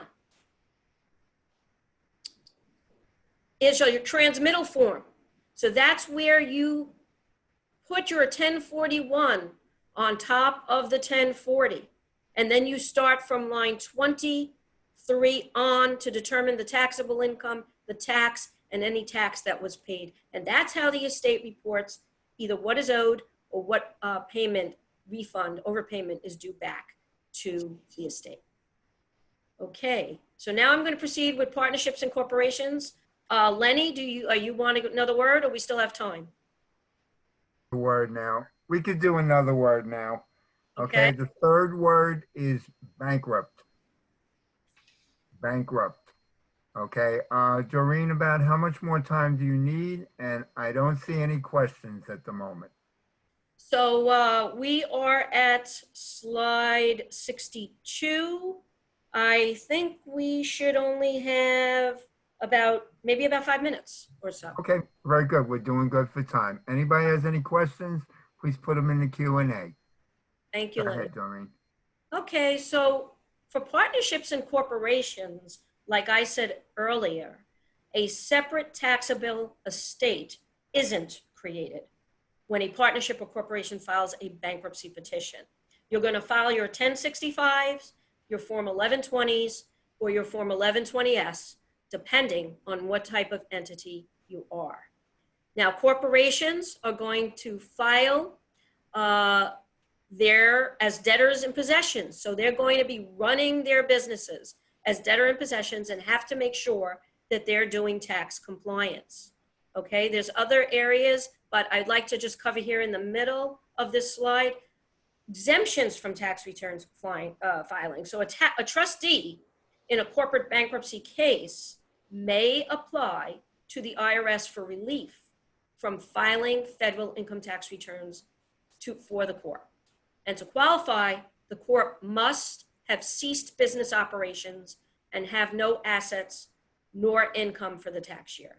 is your transmittal form. So that's where you put your 1041 on top of the 1040. And then you start from line 23 on to determine the taxable income, the tax, and any tax that was paid. And that's how the estate reports either what is owed or what payment, refund, overpayment is due back to the estate. Okay, so now I'm going to proceed with partnerships and corporations. Lenny, do you want another word, or we still have time? Word now. We could do another word now. Okay. The third word is bankrupt. Bankrupt. Okay. Doreen, about how much more time do you need? And I don't see any questions at the moment. So we are at slide 62. I think we should only have maybe about 5 minutes or so. Okay, very good. We're doing good for time. Anybody has any questions, please put them in the Q&A. Thank you, Go Lenny. ahead, Doreen. Okay, so for partnerships and corporations, like I said earlier, a separate taxable estate isn't created when a partnership or corporation files a bankruptcy petition. You're going to file your 1065s, your Form 1120s, or your Form 1120S, depending on what type of entity you are. Now, corporations are going to file as debtors in possession. So they're going to be running their businesses as debtor in possessions and have to make sure that they're doing tax compliance. Okay, there's other areas, but I'd like to just cover here in the middle of this slide, exemptions from tax returns filing. So a trustee in a corporate bankruptcy case may apply to the IRS for relief from filing federal income tax returns for the corp. And to qualify, the corp must have ceased business operations and have no assets nor income for the tax year.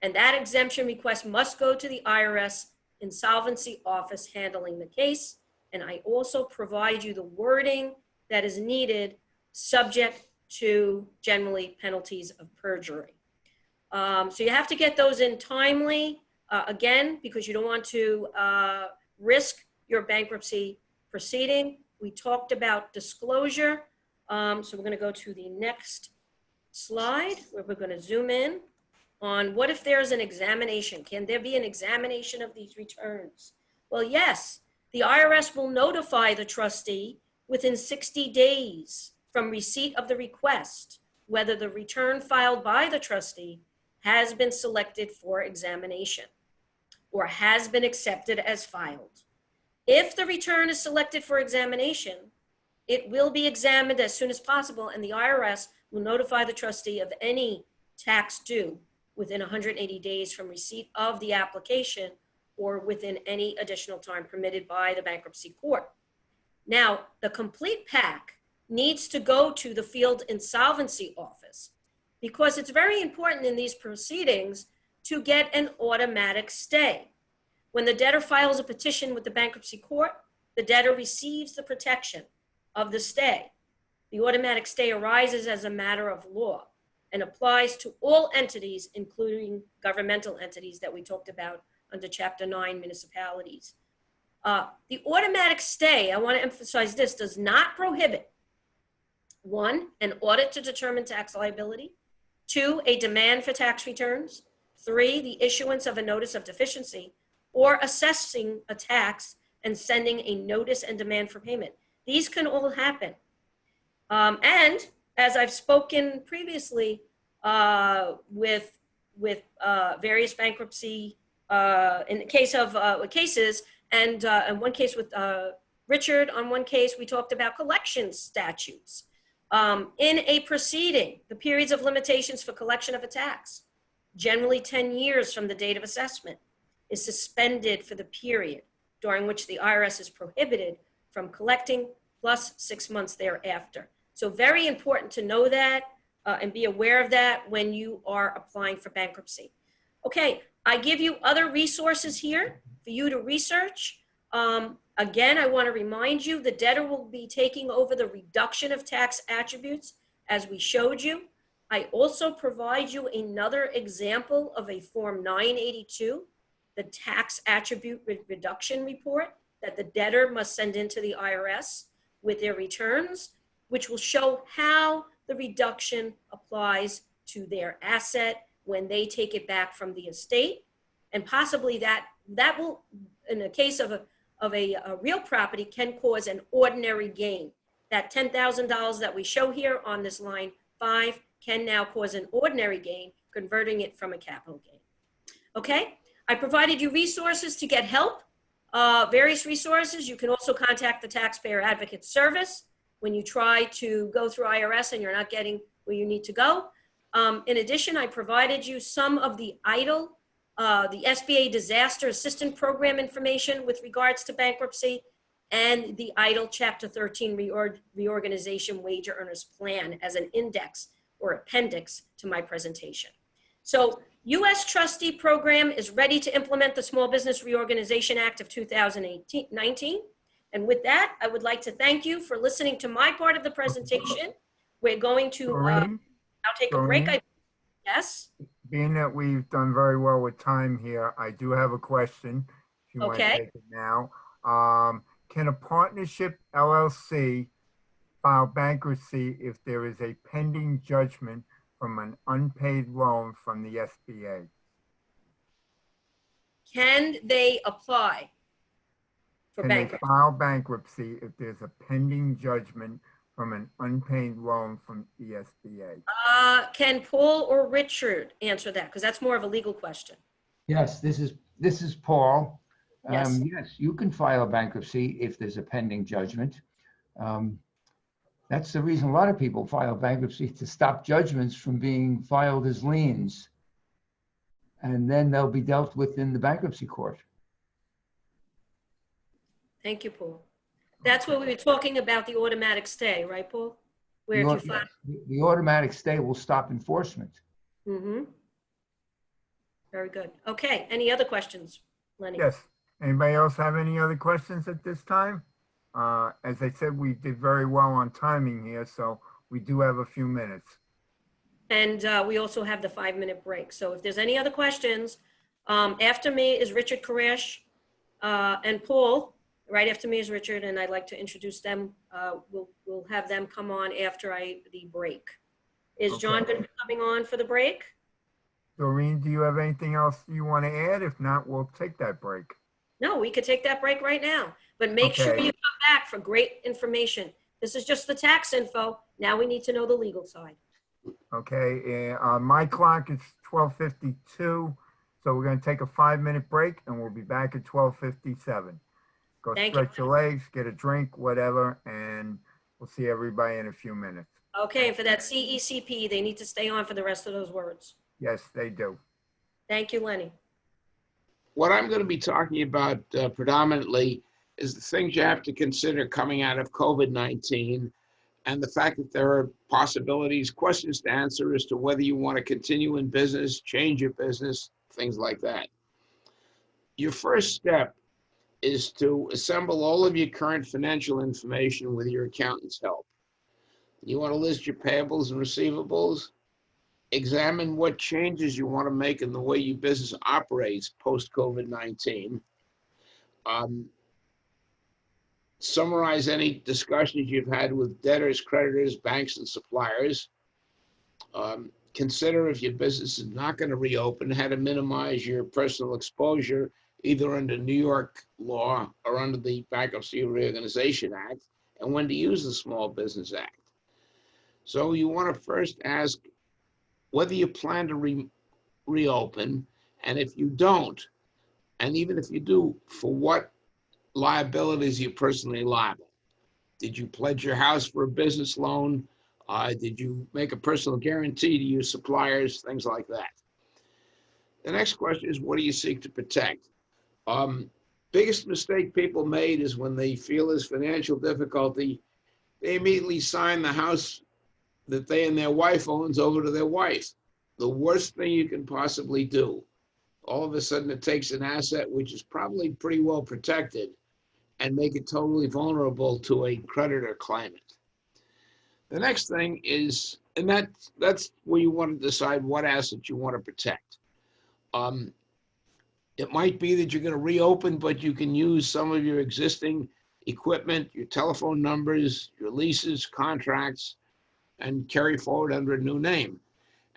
And that exemption request must go to the IRS insolvency office handling the case. And I also provide you the wording that is needed, subject to generally penalties of perjury. So you have to get those in timely, again, because you don't want to risk your bankruptcy proceeding. We talked about disclosure. So we're going to go to the next slide where we're going to zoom in on what if there's an examination? Can there be an examination of these returns? Well, yes, the IRS will notify the trustee within 60 days from receipt of the request whether the return filed by the trustee has been selected for examination or has been accepted as filed. If the return is selected for examination, it will be examined as soon as possible, and the IRS will notify the trustee of any tax due within 180 days from receipt of the application or within any additional time permitted by the bankruptcy court. Now, the complete pack needs to go to the field insolvency office because it's very important in these proceedings to get an automatic stay. When the debtor files a petition with the bankruptcy court, the debtor receives the protection of the stay. The automatic stay arises as a matter of law and applies to all entities, including governmental entities that we talked about under Chapter 9, municipalities. The automatic stay, I want to emphasize this, does not prohibit, 1, an audit to determine tax liability, 2, a demand for tax returns, 3, the issuance of a notice of deficiency, or assessing a tax and sending a notice and demand for payment. These can all happen. And as I've spoken previously with various bankruptcy, in the case of cases, and in one case with Richard, on one case, we talked about collection statutes. In a proceeding, the periods of limitations for collection of a tax, generally 10 years from the date of assessment, is suspended for the period during which the IRS is prohibited from collecting, plus 6 months thereafter. So very important to know that and be aware of that when you are applying for bankruptcy. Okay, I give you other resources here for you to research. Again, I want to remind you the debtor will be taking over the reduction of tax attributes as we showed you. I also provide you another example of a Form 982, the tax attribute reduction report that the debtor must send into the IRS with their returns, which will show how the reduction applies to their asset when they take it back from the estate. And possibly that will, in the case of a real property, can cause an ordinary gain. That $10,000 that we show here on this line 5 can now cause an ordinary gain, converting it from a capital gain. Okay, I provided you resources to get help, various resources. You can also contact the Taxpayer Advocate Service when you try to go through IRS and you're not getting where you need to go. In addition, I provided you some of the EIDL, the SBA Disaster Assistance Program information with regards to bankruptcy, and the EIDL Chapter 13 Reorganization Wage Earners Plan as an index or appendix to my presentation. So U.S. Trustee Program is ready to implement the Small Business Reorganization Act of 2019. And with that, I would like to thank you for listening to my part of the presentation. We're going to now take a break. Yes? Being that we've done very well with time here, I do have a question. If you want to take it now. Can a partnership LLC file bankruptcy if there is a pending judgment from an unpaid loan from the SBA? Can they apply for bankruptcy? Can they file bankruptcy if there's a pending judgment from an unpaid loan from the SBA? Can Paul or Richard answer that? Because that's more of a legal question. Yes, this is Paul. Yes. Yes, you can file a bankruptcy if there's a pending judgment. That's the reason a lot of people file bankruptcy, to stop judgments from being filed as liens. And then they'll be dealt with in the bankruptcy court. Thank you, Paul. That's what we were talking about, the automatic stay, right, Paul? Where if you Yes, find, the automatic stay will stop enforcement. mm-hmm, very good. Okay, any other questions, Lenny? Yes. Anybody else have any other questions at this time? As I said, we did very well on timing here, so we do have a few minutes. And we also have the 5-minute break. So if there's any other questions, after me is Richard Koresh and Paul. Right after me is Richard, and I'd like to introduce them. We'll have them come on after the break. Is John Okay. going to be coming on for the break? Doreen, do you have anything else you want to add? If not, we'll take that break. No, we could take that break right now, but make sure Okay. you come back for great information. This is just the tax info. Now we need to know the legal side. Okay, my clock is 12:52, so we're going to take a 5-minute break, and we'll be back at 12:57. Go Thank you. stretch your legs, get a drink, whatever, and we'll see everybody in a few minutes. Okay, for that CECP, they need to stay on for the rest of those words. Yes, they do. Thank you, Lenny. What I'm going to be talking about predominantly is the things you have to consider coming out of COVID-19 and the fact that there are possibilities, questions to answer as to whether you want to continue in business, change your business, things like that. Your first step is to assemble all of your current financial information with your accountant's help. You want to list your payables and receivables, examine what changes you want to make in the way your business operates post-COVID-19. Summarize any discussions you've had with debtors, creditors, banks, and suppliers. Consider if your business is not going to reopen, how to minimize your personal exposure, either under New York law or under the Bankruptcy Reorganization Act, and when to use the Small Business Act. So you want to first ask whether you plan to reopen, and if you don't, and even if you do, for what liabilities you're personally liable. Did you pledge your house for a business loan? Did you make a personal guarantee to your suppliers? Things like that. The next question is, what do you seek to protect? Biggest mistake people made is when they feel there's financial difficulty, they immediately sign the house that they and their wife owns over to their wife. The worst thing you can possibly do. All of a sudden it takes an asset which is probably pretty well protected and make it totally vulnerable to a creditor claimant. The next thing is, and that's where you want to decide what assets you want to protect. It might be that you're going to reopen, but you can use some of your existing equipment, your telephone numbers, your leases, contracts, and carry forward under a new name.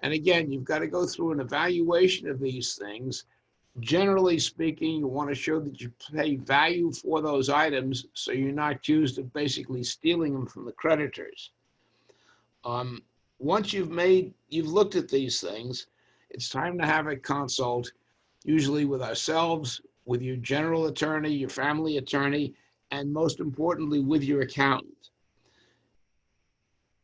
And again, you've got to go through an evaluation of these things. Generally speaking, you want to show that you pay value for those items so you're not accused of basically stealing them from the creditors. Once you've looked at these things, it's time to have a consult, usually with ourselves, with your general attorney, your family attorney, and most importantly, with your accountant.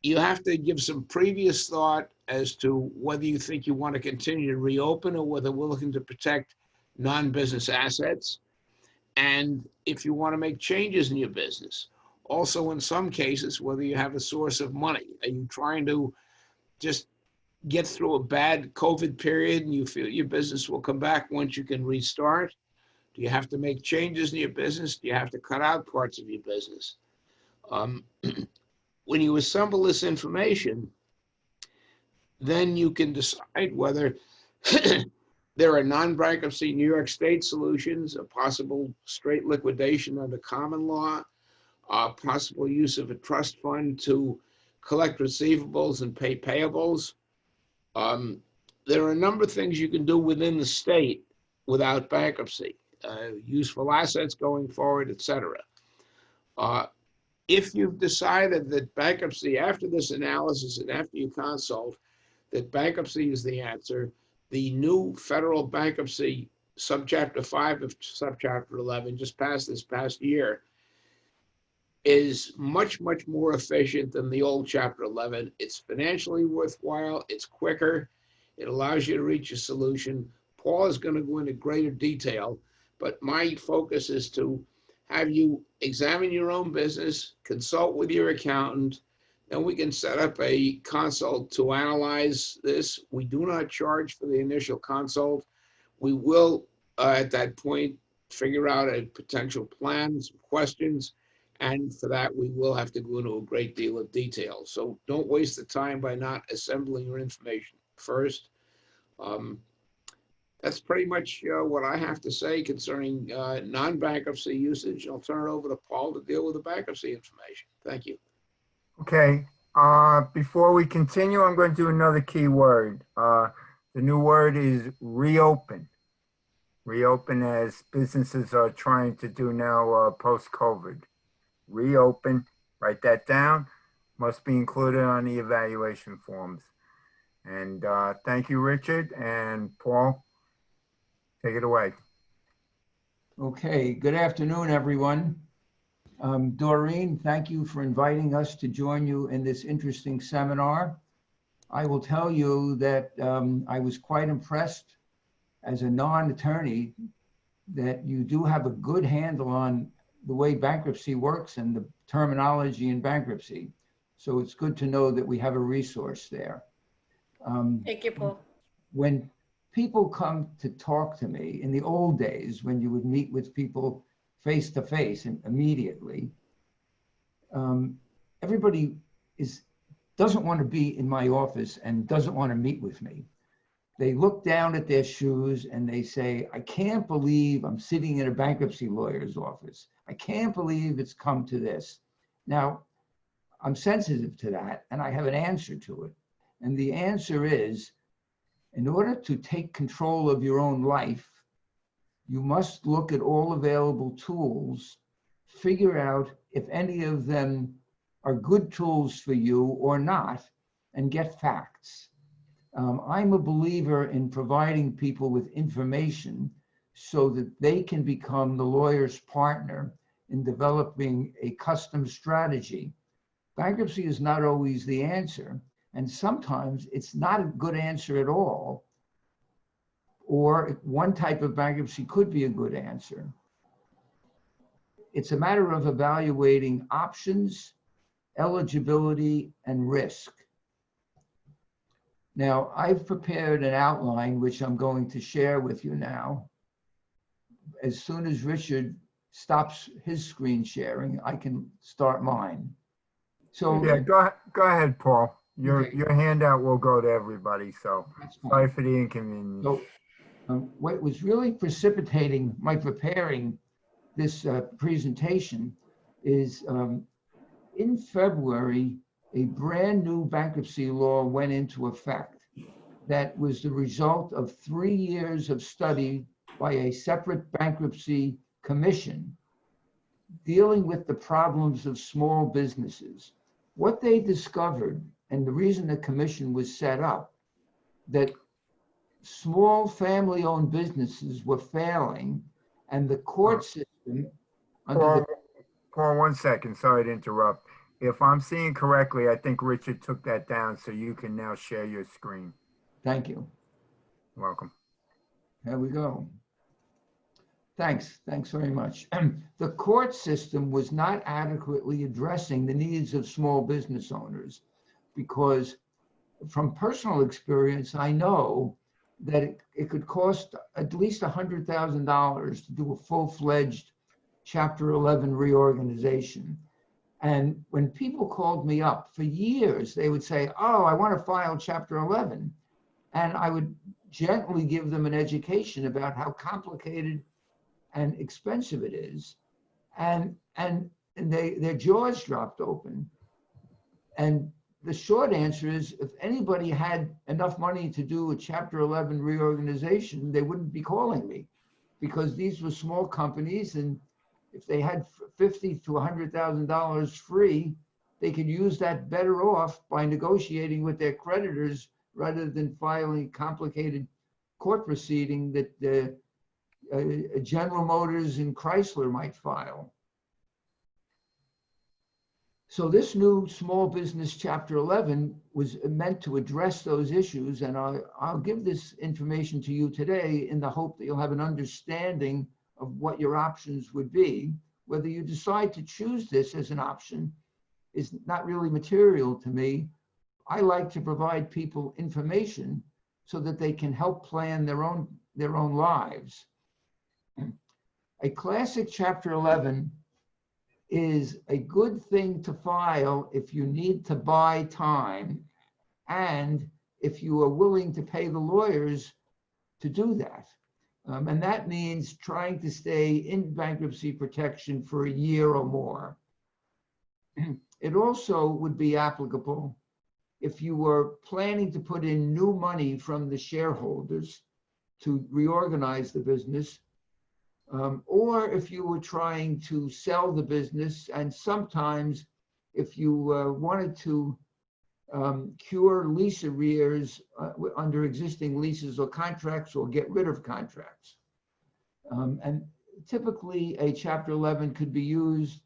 You have to give some previous thought as to whether you think you want to continue to reopen or whether we're looking to protect non-business assets, and if you want to make changes in your business. Also, in some cases, whether you have a source of money. Are you trying to just get through a bad COVID period and you feel your business will come back once you can restart? Do you have to make changes in your business? Do you have to cut out parts of your business? When you assemble this information, then you can decide whether there are non-bankruptcy New York State solutions, a possible straight liquidation under common law, possible use of a trust fund to collect receivables and pay payables. There are a number of things you can do within the state without bankruptcy, useful assets going forward, etc. If you've decided that bankruptcy, after this analysis and after you consult, that bankruptcy is the answer, the new federal bankruptcy subchapter 5 of subchapter 11, just passed this past year, is much, much more efficient than the old chapter 11. It's financially worthwhile, it's quicker, it allows you to reach a solution. Paul is going to go into greater detail, but my focus is to have you examine your own business, consult with your accountant, then we can set up a consult to analyze this. We do not charge for the initial consult. We will, at that point, figure out a potential plan, some questions, and for that, we will have to go into a great deal of detail. So don't waste the time by not assembling your information first. That's pretty much what I have to say concerning non-bankruptcy usage. I'll turn it over to Paul to deal with the bankruptcy information. Thank you. Okay, before we continue, I'm going to do another key word. The new word is reopen. Reopen, as businesses are trying to do now post-COVID. Reopen, write that down, must be included on the evaluation forms. And thank you, Richard, and Paul, take it away. Okay, good afternoon, everyone. Doreen, thank you for inviting us to join you in this interesting seminar. I will tell you that I was quite impressed as a non-attorney that you do have a good handle on the way bankruptcy works and the terminology in bankruptcy. So it's good to know that we have a resource there. Thank you, Paul. When people come to talk to me in the old days, when you would meet with people face to face and immediately, everybody doesn't want to be in my office and doesn't want to meet with me. They look down at their shoes and they say, I can't believe I'm sitting in a bankruptcy lawyer's office. I can't believe it's come to this. Now, I'm sensitive to that and I have an answer to it. And the answer is, in order to take control of your own life, you must look at all available tools, figure out if any of them are good tools for you or not, and get facts. I'm a believer in providing people with information so that they can become the lawyer's partner in developing a custom strategy. Bankruptcy is not always the answer, and sometimes it's not a good answer at all, or one type of bankruptcy could be a good answer. It's a matter of evaluating options, eligibility, and risk. Now, I've prepared an outline which I'm going to share with you now. As soon as Richard stops his screen sharing, I can start mine. So Yeah, go ahead, Paul. Your Okay. your handout will go to everybody, so that's fine. sorry for the inconvenience. So what was really precipitating my preparing this presentation is in February, a brand new bankruptcy law went into effect that was the result of 3 years of study by a separate bankruptcy commission dealing with the problems of small businesses. What they discovered, and the reason the commission was set up, that small family-owned businesses were failing and the court system under Paul, 1 second, sorry to interrupt. If I'm seeing correctly, I think Richard took that down, so you can now share your screen. Thank you. Welcome. There we go. Thanks very much. The court system was not adequately addressing the needs of small business owners because from personal experience, I know that it could cost at least $100,000 to do a full-fledged Chapter 11 reorganization. And when people called me up for years, they would say, oh, I want to file Chapter 11. And I would gently give them an education about how complicated and expensive it is. And their jaws dropped open. And the short answer is, if anybody had enough money to do a Chapter 11 reorganization, they wouldn't be calling me, because these were small companies, and if they had $50,000 to $100,000 free, they could use that better off by negotiating with their creditors rather than filing complicated court proceeding that General Motors and Chrysler might file. So this new small business Chapter 11 was meant to address those issues, and I'll give this information to you today in the hope that you'll have an understanding of what your options would be. whether you decide to choose this as an option is not really material to me. I like to provide people information so that they can help plan their own lives. A classic Chapter 11 is a good thing to file if you need to buy time and if you are willing to pay the lawyers to do that. And that means trying to stay in bankruptcy protection for a year or more. It also would be applicable if you were planning to put in new money from the shareholders to reorganize the business, or if you were trying to sell the business, and sometimes if you wanted to cure lease arrears under existing leases or contracts, or get rid of contracts. And typically a Chapter 11 could be used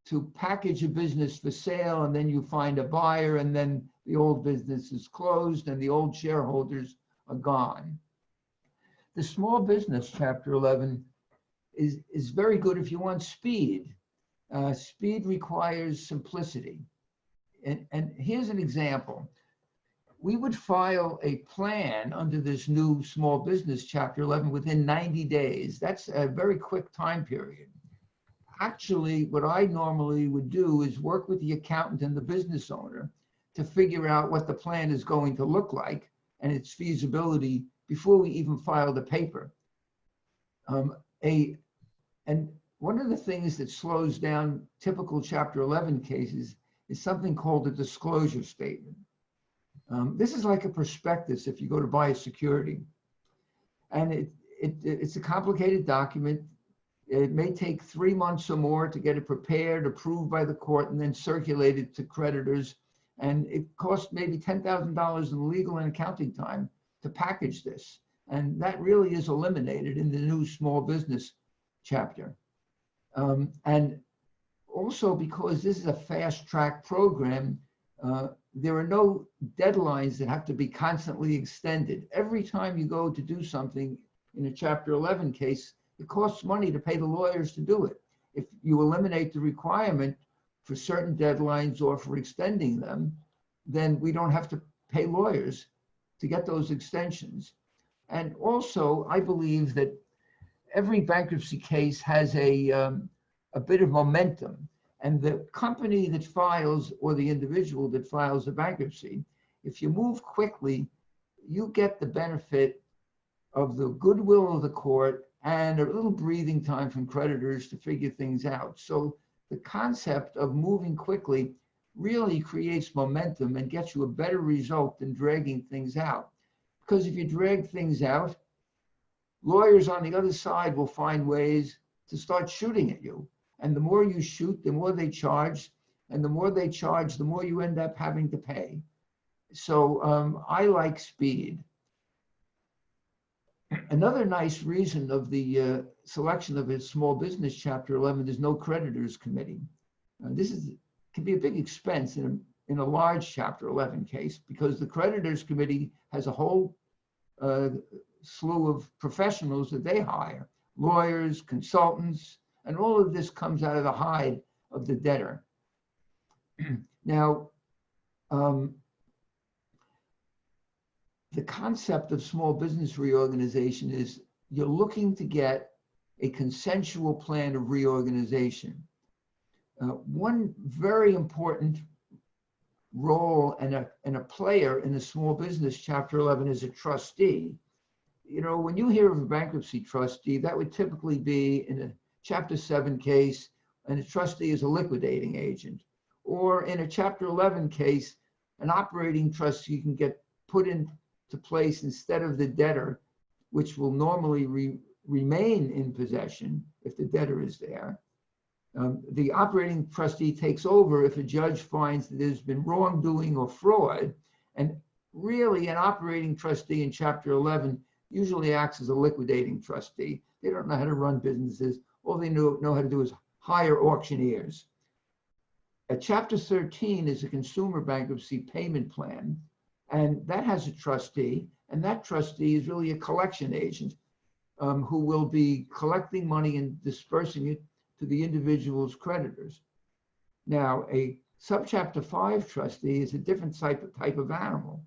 to package a business for sale, and then you find a buyer, and then the old business is closed and the old shareholders are gone. The small business Chapter 11 is very good if you want speed. Speed requires simplicity. And here's an example. We would file a plan under this new small business Chapter 11 within 90 days. That's a very quick time period. Actually, what I normally would do is work with the accountant and the business owner to figure out what the plan is going to look like and its feasibility before we even file the paper. And one of the things that slows down typical Chapter 11 cases is something called a disclosure statement. This is like a prospectus if you go to buy a security. And it's a complicated document. It may take 3 months or more to get it prepared, approved by the court, and then circulated to creditors. And it costs maybe $10,000 in legal and accounting time to package this. And that really is eliminated in the new small business chapter. And also, because this is a fast track program, there are no deadlines that have to be constantly extended. Every time you go to do something in a Chapter 11 case, it costs money to pay the lawyers to do it. If you eliminate the requirement for certain deadlines or for extending them, then we don't have to pay lawyers to get those extensions. And also, I believe that every bankruptcy case has a bit of momentum. And the company that files, or the individual that files the bankruptcy, if you move quickly, you get the benefit of the goodwill of the court and a little breathing time from creditors to figure things out. So the concept of moving quickly really creates momentum and gets you a better result than dragging things out. Because if you drag things out, lawyers on the other side will find ways to start shooting at you. And the more you shoot, the more they charge. And the more they charge, the more you end up having to pay. So I like speed. Another nice reason of the selection of a small business Chapter 11 is no creditors committee. This can be a big expense in a large Chapter 11 case, because the creditors committee has a whole slew of professionals that they hire, lawyers, consultants, and all of this comes out of the hide of the debtor. Now, the concept of small business reorganization is you're looking to get a consensual plan of reorganization. One very important role and a player in a small business Chapter 11 is a trustee. You know, when you hear of a bankruptcy trustee, that would typically be in a Chapter 7 case, and a trustee is a liquidating agent. Or in a Chapter 11 case, an operating trustee can get put into place instead of the debtor, which will normally remain in possession if the debtor is there. The operating trustee takes over if a judge finds that there's been wrongdoing or fraud. And really, an operating trustee in Chapter 11 usually acts as a liquidating trustee. They don't know how to run businesses. All they know how to do is hire auctioneers. A Chapter 13 is a consumer bankruptcy payment plan, and that has a trustee, and that trustee is really a collection agent who will be collecting money and dispersing it to the individual's creditors. Now, a subchapter 5 trustee is a different type of animal.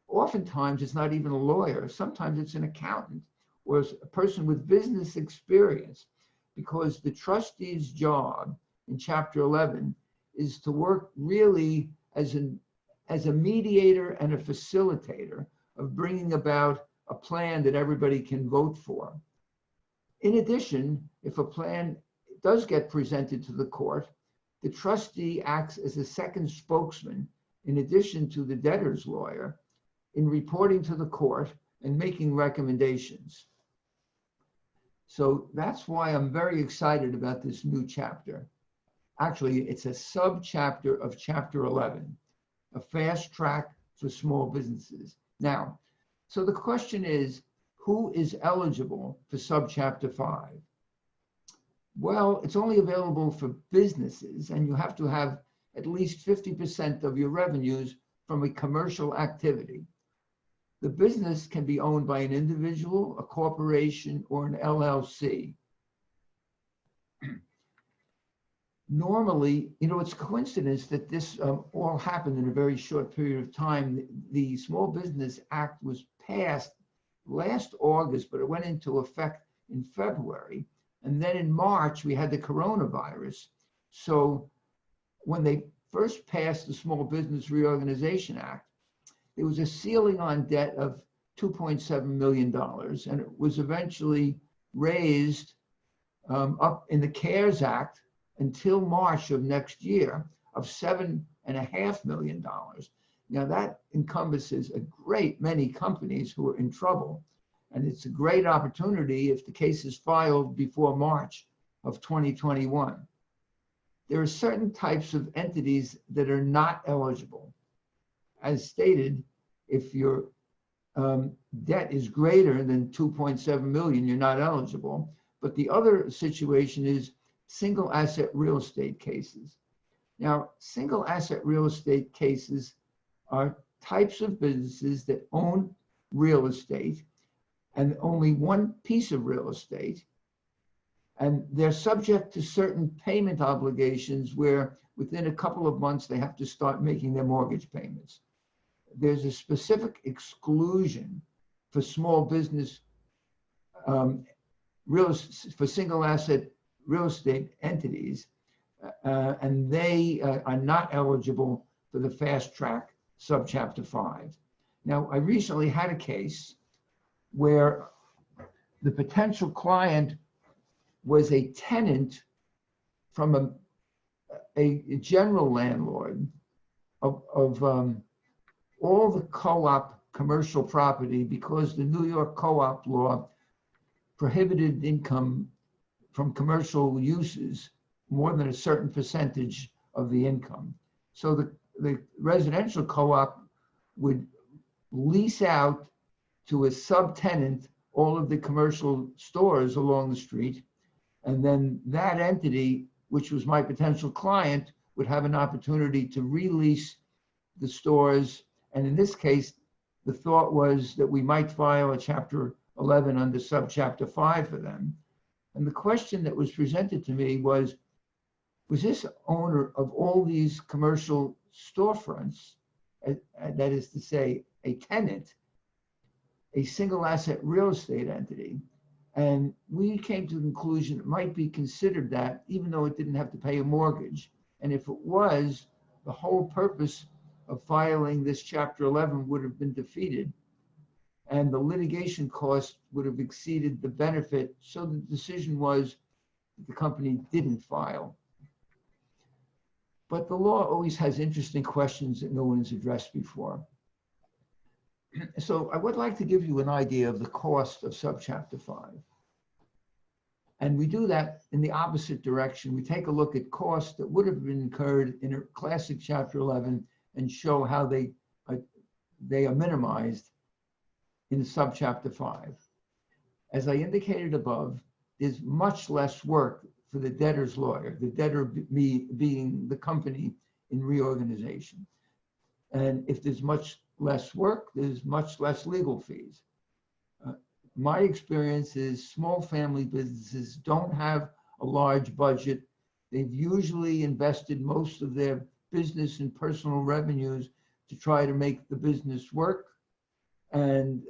Oftentimes, it's not even a lawyer. Sometimes it's an accountant or a person with business experience, because the trustee's job in Chapter 11 is to work really as a mediator and a facilitator of bringing about a plan that everybody can vote for. In addition, if a plan does get presented to the court, the trustee acts as a second spokesman in addition to the debtor's lawyer in reporting to the court and making recommendations. So that's why I'm very excited about this new chapter. Actually, it's a subchapter of Chapter 11, a fast track for small businesses. Now, so the question is, who is eligible for subchapter 5? Well, it's only available for businesses, and you have to have at least 50% of your revenues from a commercial activity. The business can be owned by an individual, a corporation, or an LLC. Normally, it's a coincidence that this all happened in a very short period of time. The Small Business Act was passed last August, but it went into effect in February. And then in March, we had the coronavirus. So when they first passed the Small Business Reorganization Act, there was a ceiling on debt of $2.7 million, and it was eventually raised up in the CARES Act until March of next year of $7.5 million. Now that encompasses a great many companies who are in trouble, and it's a great opportunity if the case is filed before March of 2021. There are certain types of entities that are not eligible. As stated, if your debt is greater than 2.7 million, you're not eligible. But the other situation is single asset real estate cases. Now, single asset real estate cases are types of businesses that own real estate and only one piece of real estate. And they're subject to certain payment obligations where within a couple of months, they have to start making their mortgage payments. There's a specific exclusion for small business, for single asset real estate entities, and they are not eligible for the fast track subchapter 5. Now, I recently had a case where the potential client was a tenant from a general landlord of all the co-op commercial property, because the New York co-op law prohibited income from commercial uses more than a certain percentage of the income. So the residential co-op would lease out to a subtenant all of the commercial stores along the street. And then that entity, which was my potential client, would have an opportunity to release the stores. And in this case, the thought was that we might file a Chapter 11 under subchapter 5 for them. And the question that was presented to me was this owner of all these commercial storefronts, that is to say, a tenant, a single asset real estate entity? And we came to the conclusion it might be considered that, even though it didn't have to pay a mortgage. And if it was, the whole purpose of filing this Chapter 11 would have been defeated, and the litigation cost would have exceeded the benefit. So the decision was that the company didn't file. But the law always has interesting questions that no one's addressed before. So I would like to give you an idea of the cost of subchapter 5. And we do that in the opposite direction. We take a look at costs that would have been incurred in a classic Chapter 11 and show how they are minimized in subchapter 5. As I indicated above, there's much less work for the debtor's lawyer, the debtor being the company in reorganization. And if there's much less work, there's much less legal fees. My experience is small family businesses don't have a large budget. They've usually invested most of their business and personal revenues to try to make the business work. And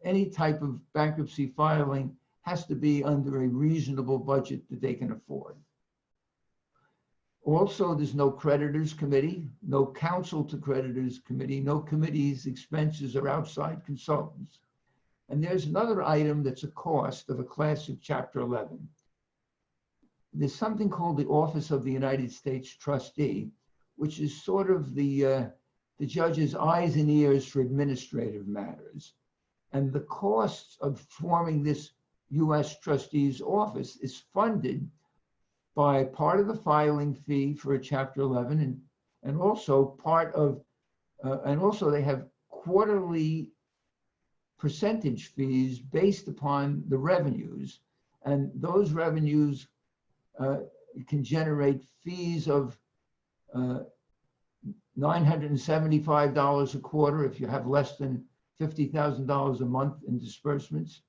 any type of bankruptcy filing has to be under a reasonable budget that they can afford. Also, there's no creditors committee, no counsel to creditors committee, no committees, expenses, or outside consultants. And there's another item that's a cost of a classic Chapter 11. There's something called the Office of the United States Trustee, which is sort of the judge's eyes and ears for administrative matters. And the costs of forming this U.S. trustee's office is funded by part of the filing fee for a Chapter 11, and also part of, and also they have quarterly percentage fees based upon the revenues. And those revenues can generate fees of $975 a quarter if you have less than $50,000 a month in disbursements.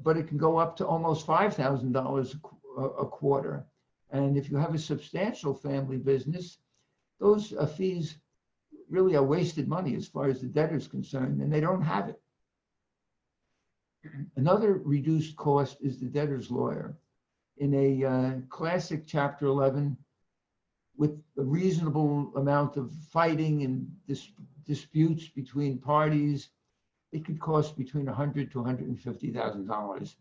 But it can go up to almost $5,000 a quarter. And if you have a substantial family business, those fees really are wasted money as far as the debtor is concerned, and they don't have it. Another reduced cost is the debtor's lawyer. In a classic Chapter 11, with a reasonable amount of fighting and disputes between parties, it could cost between $100,000 to $150,000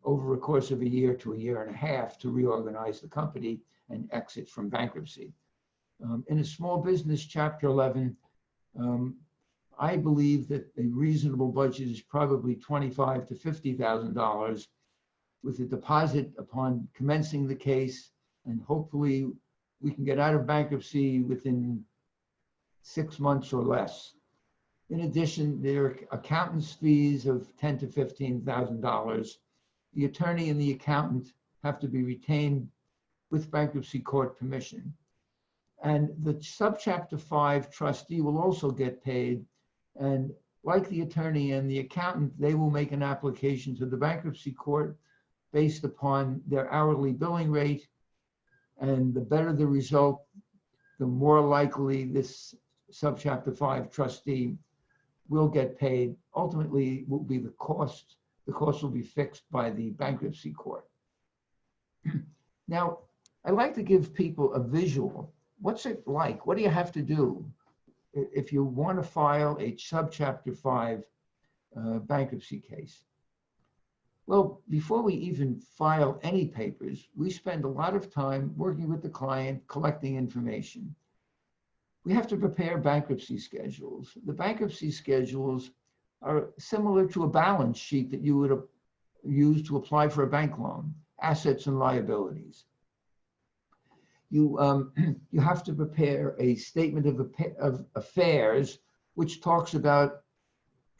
over a course of a year to a year and a half to reorganize the company and exit from bankruptcy. In a small business Chapter 11, I believe that a reasonable budget is probably $25,000 to $50,000 with a deposit upon commencing the case, and hopefully we can get out of bankruptcy within 6 months or less. In addition, there are accountant's fees of $10,000 to $15,000. The attorney and the accountant have to be retained with bankruptcy court permission. And the subchapter 5 trustee will also get paid. And like the attorney and the accountant, they will make an application to the bankruptcy court based upon their hourly billing rate. And the better the result, the more likely this subchapter 5 trustee will get paid. Ultimately, will be the cost. The cost will be fixed by the bankruptcy court. Now, I like to give people a visual. What's it like? What do you have to do if you want to file a subchapter 5 bankruptcy case? Well, before we even file any papers, we spend a lot of time working with the client, collecting information. We have to prepare bankruptcy schedules. The bankruptcy schedules are similar to a balance sheet that you would use to apply for a bank loan, assets and liabilities. You have to prepare a statement of affairs, which talks about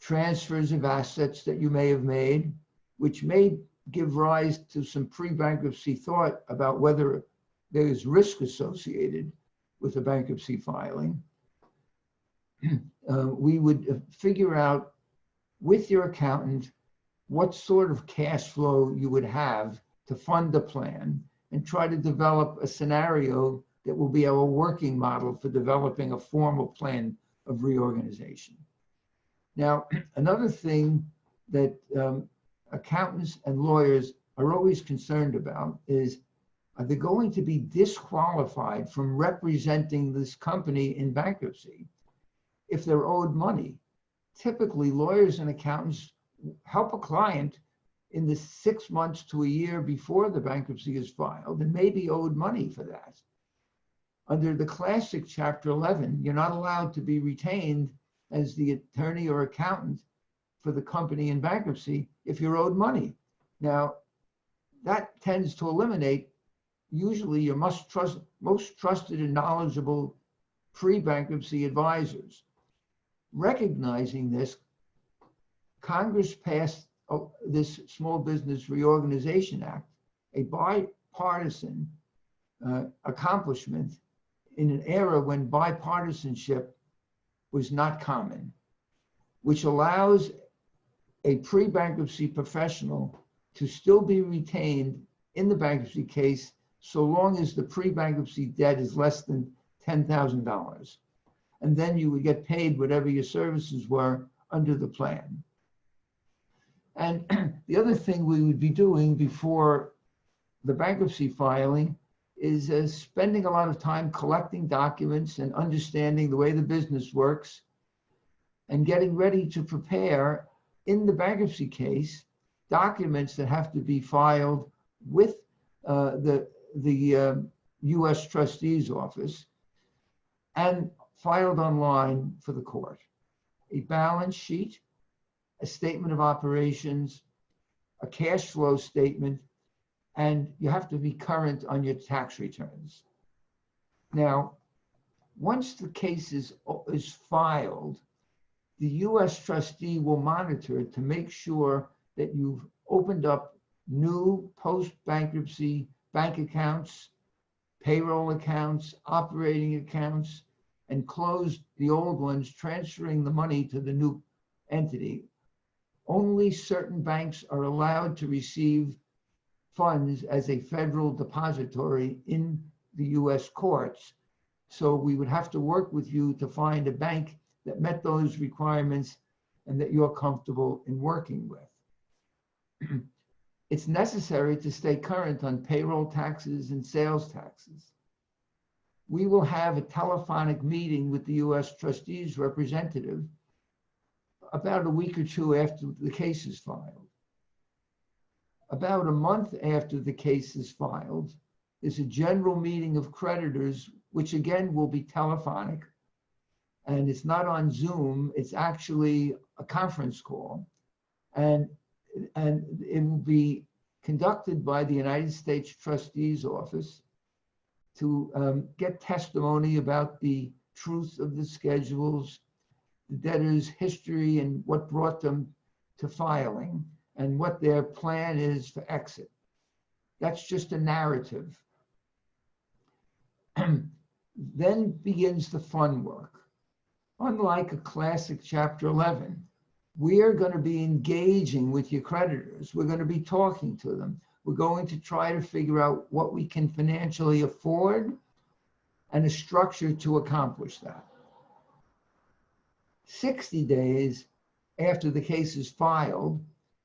transfers of assets that you may have made, which may give rise to some pre-bankruptcy thought about whether there is risk associated with a bankruptcy filing. We would figure out with your accountant what sort of cash flow you would have to fund the plan, and try to develop a scenario that will be our working model for developing a formal plan of reorganization. Now, another thing that accountants and lawyers are always concerned about is, are they going to be disqualified from representing this company in bankruptcy if they're owed money? Typically, lawyers and accountants help a client in the 6 months to a year before the bankruptcy is filed and may be owed money for that. Under the classic Chapter 11, you're not allowed to be retained as the attorney or accountant for the company in bankruptcy if you're owed money. Now, that tends to eliminate usually your most trusted and knowledgeable pre-bankruptcy advisors. Recognizing this, Congress passed this Small Business Reorganization Act, a bipartisan accomplishment in an era when bipartisanship was not common, which allows a pre-bankruptcy professional to still be retained in the bankruptcy case so long as the pre-bankruptcy debt is less than $10,000. And then you would get paid whatever your services were under the plan. And the other thing we would be doing before the bankruptcy filing is spending a lot of time collecting documents and understanding the way the business works and getting ready to prepare in the bankruptcy case documents that have to be filed with the U.S. Trustee's office and filed online for the court. A balance sheet, a statement of operations, a cash flow statement, and you have to be current on your tax returns. Now, once the case is filed, the U.S. trustee will monitor it to make sure that you've opened up new post-bankruptcy bank accounts, payroll accounts, operating accounts, and closed the old ones, transferring the money to the new entity. Only certain banks are allowed to receive funds as a federal depository in the US courts. So we would have to work with you to find a bank that met those requirements and that you're comfortable in working with. It's necessary to stay current on payroll taxes and sales taxes. We will have a telephonic meeting with the US trustee's representative about a week or two after the case is filed. About a month after the case is filed, there's a general meeting of creditors, which again will be telephonic. And it's not on Zoom, it's actually a conference call. And it will be conducted by the United States Trustee's Office to get testimony about the truth of the schedules, the debtor's history and what brought them to filing, and what their plan is for exit. That's just a narrative. Then begins the fun work. Unlike a classic Chapter 11, we are going to be engaging with your creditors. We're going to be talking to them. We're going to try to figure out what we can financially afford and a structure to accomplish that. 60 days after the case is filed,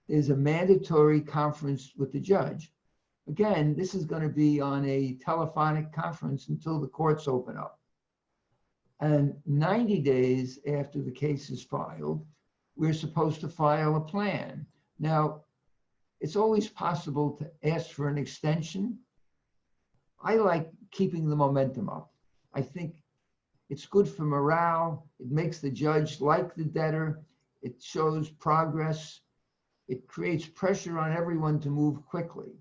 there's a mandatory conference with the judge. Again, this is going to be on a telephonic conference until the courts open up. And 90 days after the case is filed, we're supposed to file a plan. Now, it's always possible to ask for an extension. I like keeping the momentum up. I think it's good for morale. It makes the judge like the debtor. It shows progress. It creates pressure on everyone to move quickly.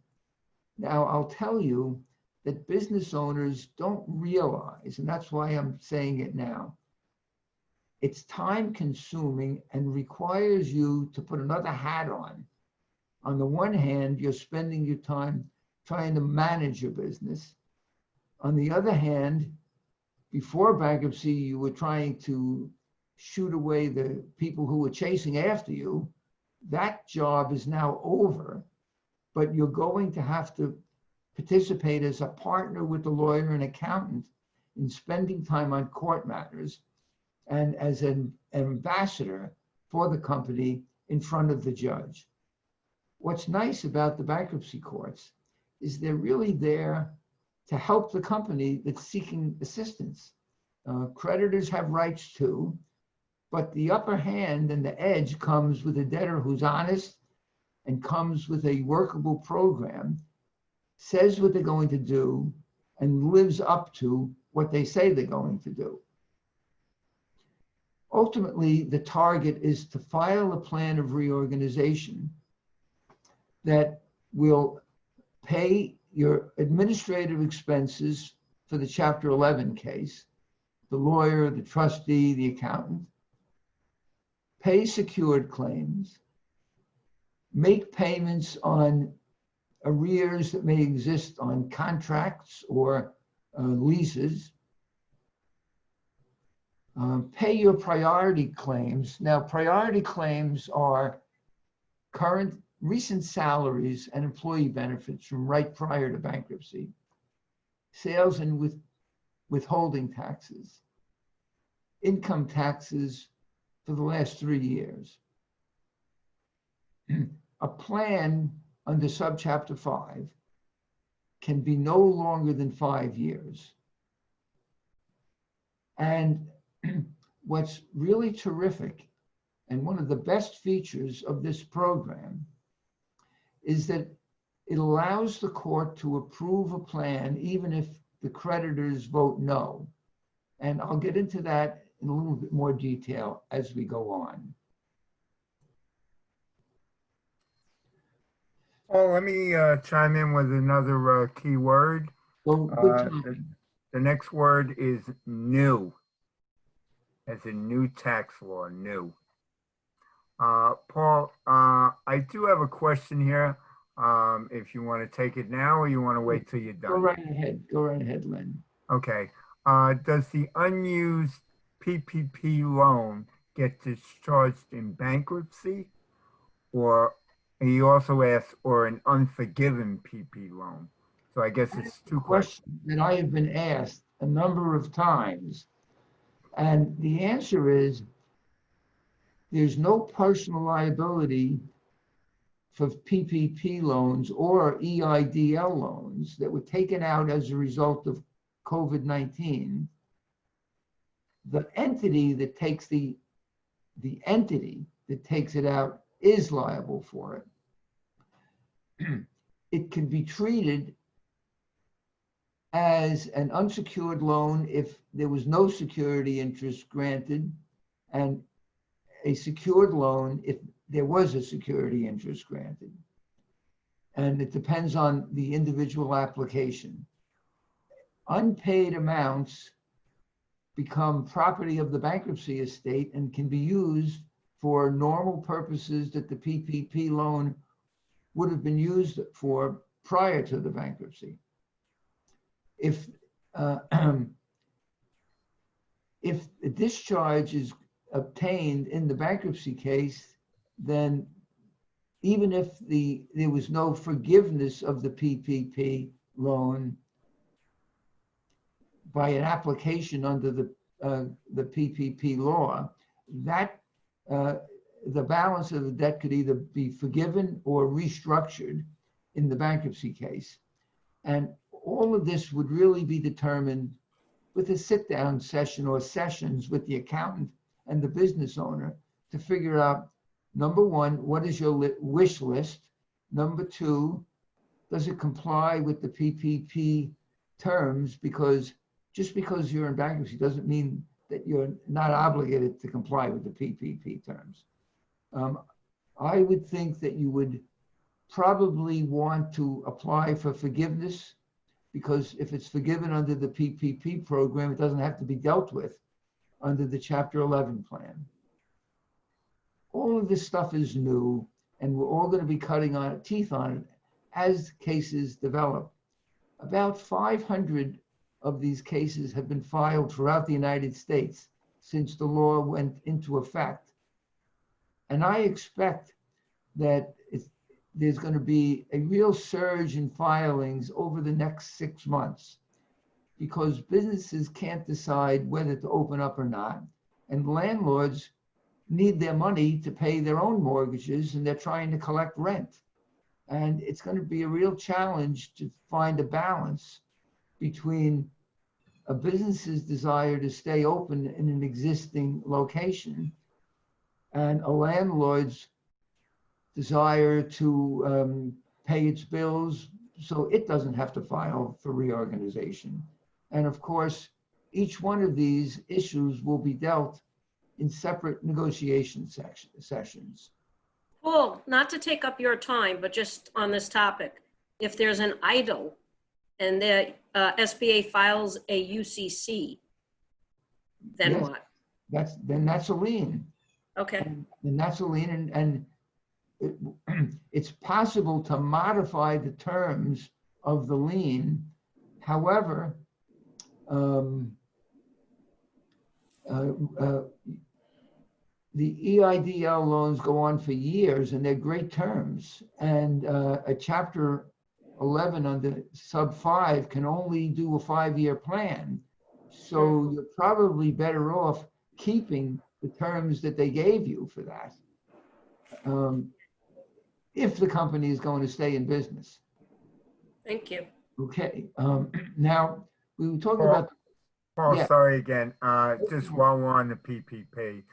Now, I'll tell you that business owners don't realize, and that's why I'm saying it now, it's time consuming and requires you to put another hat on. On the one hand, you're spending your time trying to manage your business. On the other hand, before bankruptcy, you were trying to shoot away the people who were chasing after you. That job is now over, but you're going to have to participate as a partner with the lawyer and accountant in spending time on court matters and as an ambassador for the company in front of the judge. What's nice about the bankruptcy courts is they're really there to help the company that's seeking assistance. Creditors have rights too, but the upper hand and the edge comes with a debtor who's honest and comes with a workable program, says what they're going to do, and lives up to what they say they're going to do. Ultimately, the target is to file a plan of reorganization that will pay your administrative expenses for the Chapter 11 case, the lawyer, the trustee, the accountant, pay secured claims, make payments on arrears that may exist on contracts or leases, pay your priority claims. Now, priority claims are current recent salaries and employee benefits from right prior to bankruptcy, sales and withholding taxes, income taxes for the last 3 years. A plan under subchapter 5 can be no longer than 5 years. And what's really terrific, and one of the best features of this program, is that it allows the court to approve a plan even if the creditors vote no. And I'll get into that in a little bit more detail as we go on. Paul, let me chime in with another key word. So good time. The next word is new, as in new tax law, new. Paul, I do have a question here. If you want to take it now or you want to wait till you're done. Go right ahead, Len. Okay. Does the unused PPP loan get discharged in bankruptcy? Or he also asks, or an unforgiven PP loan? So I guess it's two questions. That I have been asked a number of times. And the answer is there's no personal liability for PPP loans or EIDL loans that were taken out as a result of COVID-19. The entity that takes the entity that takes it out is liable for it. It can be treated as an unsecured loan if there was no security interest granted, and a secured loan if there was a security interest granted. And it depends on the individual application. Unpaid amounts become property of the bankruptcy estate and can be used for normal purposes that the PPP loan would have been used for prior to the bankruptcy. If a discharge is obtained in the bankruptcy case, then even if there was no forgiveness of the PPP loan by an application under the PPP law, that the balance of the debt could either be forgiven or restructured in the bankruptcy case. And all of this would really be determined with a sit-down session or sessions with the accountant and the business owner to figure out, number one, what is your wish list? Number two, does it comply with the PPP terms? Because just because you're in bankruptcy doesn't mean that you're not obligated to comply with the PPP terms. I would think that you would probably want to apply for forgiveness, because if it's forgiven under the PPP program, it doesn't have to be dealt with under the Chapter 11 plan. All of this stuff is new, and we're all going to be cutting teeth on it as cases develop. About 500 of these cases have been filed throughout the United States since the law went into effect. And I expect that there's going to be a real surge in filings over the next 6 months, because businesses can't decide whether to open up or not. And landlords need their money to pay their own mortgages, and they're trying to collect rent. And it's going to be a real challenge to find a balance between a business's desire to stay open in an existing location and a landlord's desire to pay its bills so it doesn't have to file for reorganization. And of course, each one of these issues will be dealt in separate negotiation sessions. Paul, not to take up your time, but just on this topic, if there's an idle and the SBA files a UCC, then Yes, what? That's a lien. Okay. And that's a lien, and it's possible to modify the terms of the lien. However, the EIDL loans go on for years and they're great terms. And a Chapter 11 under sub 5 can only do a 5-year plan. So you're probably better off keeping the terms that they gave you for that. If the company is going to stay in business. Thank you. Okay, now we were talking Paul, about, Paul, yeah. sorry again. Just while we're on the PPP,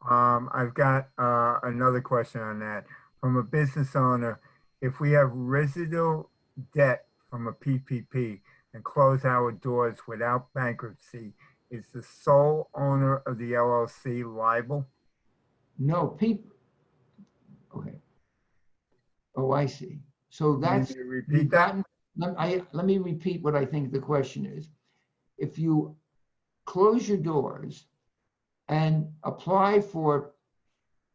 I've got another question on that. From a business owner, if we have residual debt from a PPP and close our doors without bankruptcy, is the sole owner of the LLC liable? No, people, okay. Oh, I see. So that's, Can you repeat you've that? gotten, let me repeat what I think the question is. If you close your doors and apply for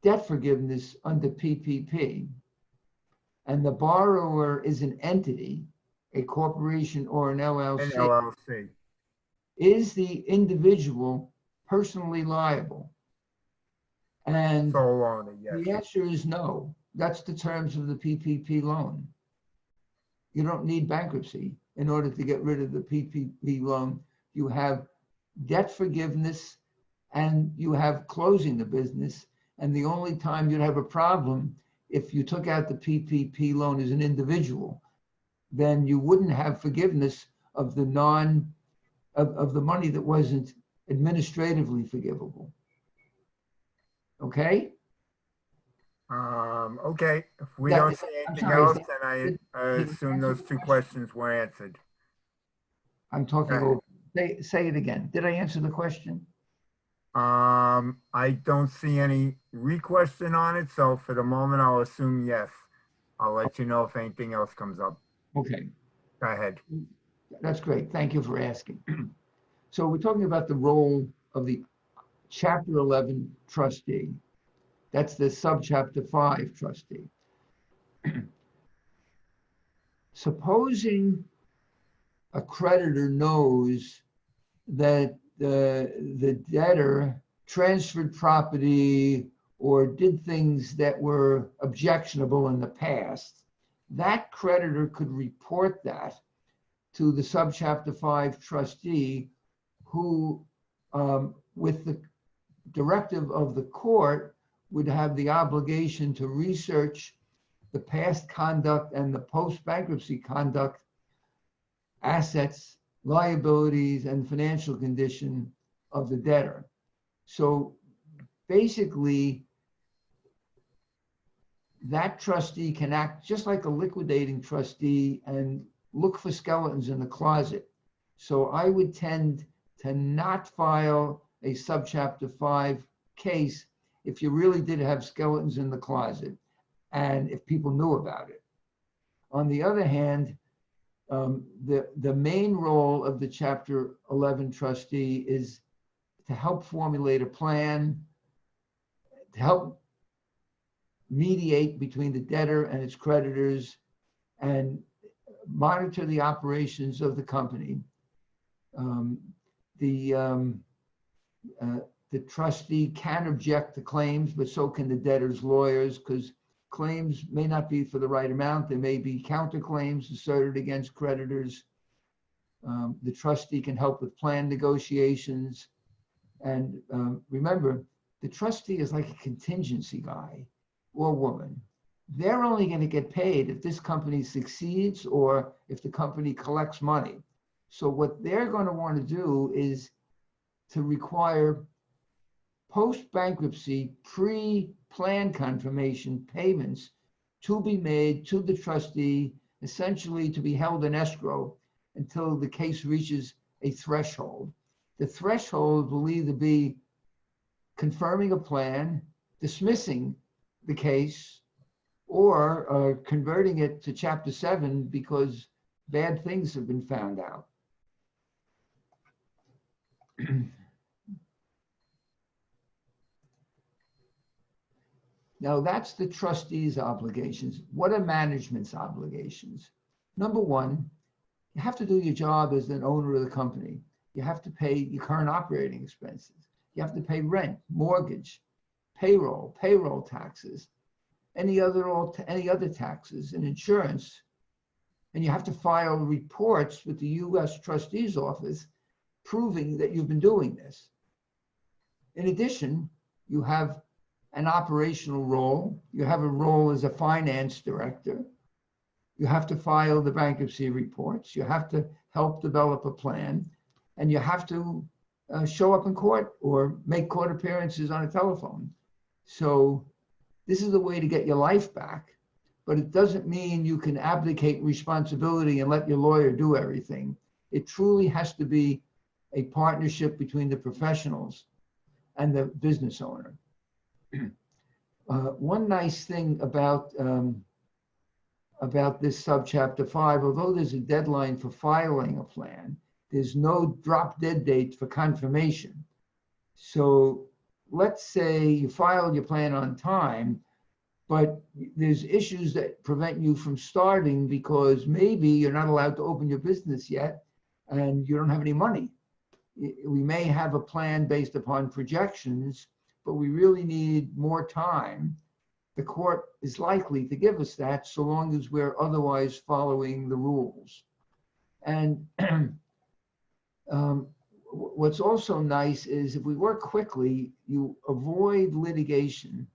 debt forgiveness under PPP, and the borrower is an entity, a corporation or an An LLC, LLC. is the individual personally liable? And Sole owner, yes. the answer is no. That's the terms of the PPP loan. You don't need bankruptcy in order to get rid of the PPP loan. You have debt forgiveness and you have closing the business. And the only time you'd have a problem if you took out the PPP loan as an individual, then you wouldn't have forgiveness of the of the money that wasn't administratively forgivable. Okay? Okay, if we That- don't see I'm anything sorry, is else, that- then I assume those two questions were answered. I'm talking Go ahead. over. Say it again. Did I answer the question? I don't see any re-question on it, so for the moment, I'll assume yes. I'll let you know if anything else comes up. Okay, Go ahead. that's great. Thank you for asking. So we're talking about the role of the Chapter 11 trustee. That's the Subchapter 5 trustee. Supposing a creditor knows that the debtor transferred property or did things that were objectionable in the past, that creditor could report that to the Subchapter 5 trustee who, with the directive of the court, would have the obligation to research the past conduct and the post-bankruptcy conduct, assets, liabilities, and financial condition of the debtor. So basically, that trustee can act just like a liquidating trustee and look for skeletons in the closet. So I would tend to not file a Subchapter 5 case if you really did have skeletons in the closet and if people knew about it. On the other hand, the main role of the Chapter 11 trustee is to help formulate a plan, to help mediate between the debtor and its creditors, and monitor the operations of the company. The trustee can object to claims, but so can the debtor's lawyers, because claims may not be for the right amount. There may be counterclaims asserted against creditors. The trustee can help with plan negotiations. And remember, the trustee is like a contingency guy or woman. They're only going to get paid if this company succeeds or if the company collects money. So what they're going to want to do is to require post-bankruptcy, pre-plan confirmation payments to be made to the trustee, essentially to be held in escrow until the case reaches a threshold. The threshold will either be confirming a plan, dismissing the case, or converting it to Chapter 7 because bad things have been found out. Now that's the trustee's obligations. What are management's obligations? Number one, you have to do your job as an owner of the company. You have to pay your current operating expenses. You have to pay rent, mortgage, payroll taxes, any other taxes and insurance. And you have to file reports with the U.S. Trustee's office proving that you've been doing this. In addition, you have an operational role. You have a role as a finance director. You have to file the bankruptcy reports. You have to help develop a plan, and you have to show up in court or make court appearances on a telephone. So this is the way to get your life back, but it doesn't mean you can abdicate responsibility and let your lawyer do everything. It truly has to be a partnership between the professionals and the business owner. One nice thing about this subchapter 5, although there's a deadline for filing a plan, there's no drop dead date for confirmation. So let's say you filed your plan on time, but there's issues that prevent you from starting because maybe you're not allowed to open your business yet and you don't have any money. We may have a plan based upon projections, but we really need more time. The court is likely to give us that so long as we're otherwise following the rules. And what's also nice is if we work quickly, you avoid litigation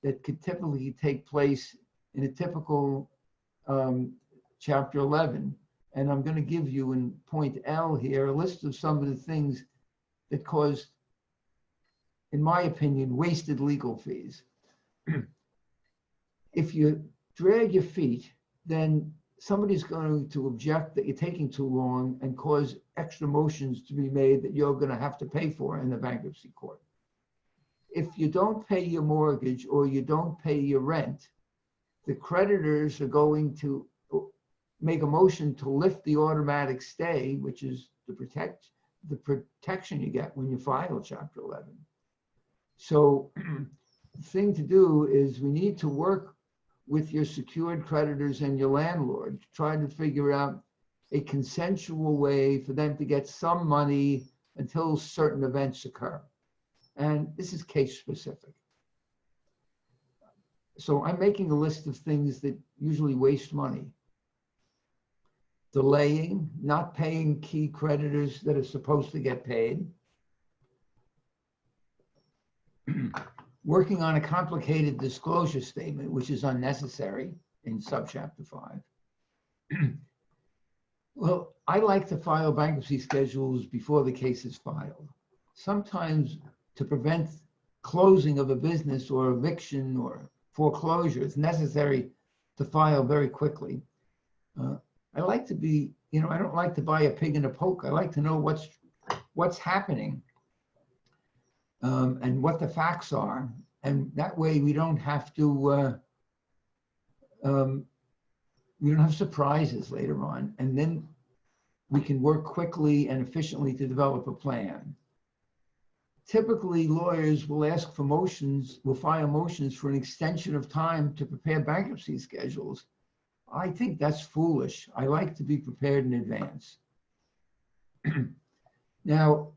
that could typically take place in a typical Chapter 11. And I'm going to give you in point L here a list of some of the things that caused, in my opinion, wasted legal fees. If you drag your feet, then somebody's going to object that you're taking too long and cause extra motions to be made that you're going to have to pay for in the bankruptcy court. If you don't pay your mortgage or you don't pay your rent, the creditors are going to make a motion to lift the automatic stay, which is the protection you get when you file Chapter 11. So the thing to do is we need to work with your secured creditors and your landlord to try to figure out a consensual way for them to get some money until certain events occur. And this is case specific. So I'm making a list of things that usually waste money. Delaying, not paying key creditors that are supposed to get paid. Working on a complicated disclosure statement, which is unnecessary in subchapter 5. Well, I like to file bankruptcy schedules before the case is filed. Sometimes to prevent closing of a business or eviction or foreclosure, it's necessary to file very quickly. I like to be, I don't like to buy a pig in a poke. I like to know what's happening and what the facts are. And that way we don't have to, we don't have surprises later on. And then we can work quickly and efficiently to develop a plan. Typically, lawyers will ask for motions, will file motions for an extension of time to prepare bankruptcy schedules. I think that's foolish. I like to be prepared in advance. Now,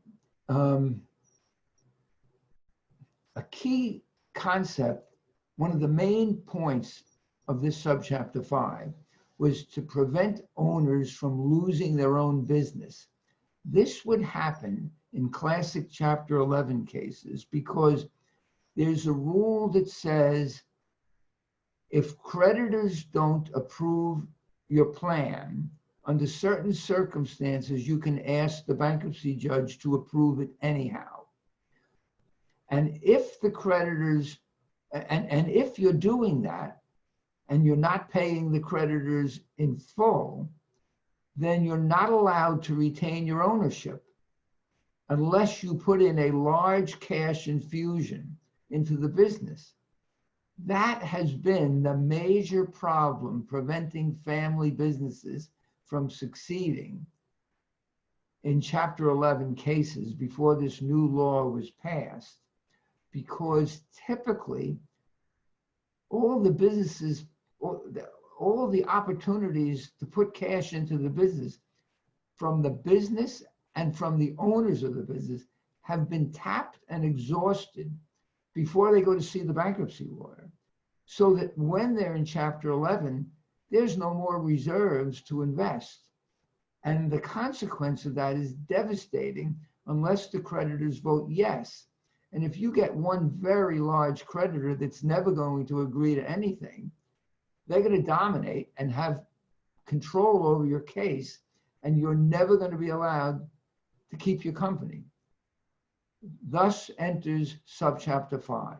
a key concept, one of the main points of this subchapter 5 was to prevent owners from losing their own business. This would happen in classic Chapter 11 cases because there's a rule that says if creditors don't approve your plan, under certain circumstances, you can ask the bankruptcy judge to approve it anyhow. And if the creditors, and if you're doing that and you're not paying the creditors in full, then you're not allowed to retain your ownership unless you put in a large cash infusion into the business. That has been the major problem preventing family businesses from succeeding in Chapter 11 cases before this new law was passed, because typically all the businesses, all the opportunities to put cash into the business from the business and from the owners of the business have been tapped and exhausted before they go to see the bankruptcy lawyer, so that when they're in Chapter 11, there's no more reserves to invest. And the consequence of that is devastating unless the creditors vote yes. And if you get one very large creditor that's never going to agree to anything, they're going to dominate and have control over your case, and you're never going to be allowed to keep your company. Thus enters subchapter 5.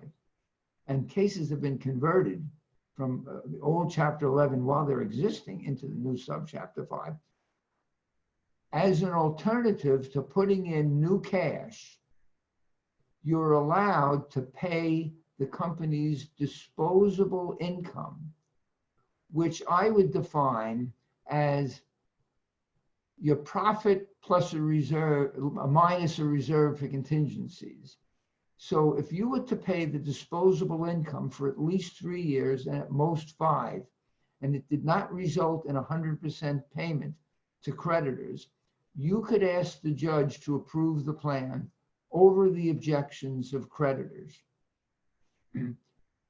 And cases have been converted from the old Chapter 11 while they're existing into the new subchapter 5 as an alternative to putting in new cash. You're allowed to pay the company's disposable income, which I would define as your profit plus a reserve, minus a reserve for contingencies. So if you were to pay the disposable income for at least 3 years and at most 5, and it did not result in 100% payment to creditors, you could ask the judge to approve the plan over the objections of creditors.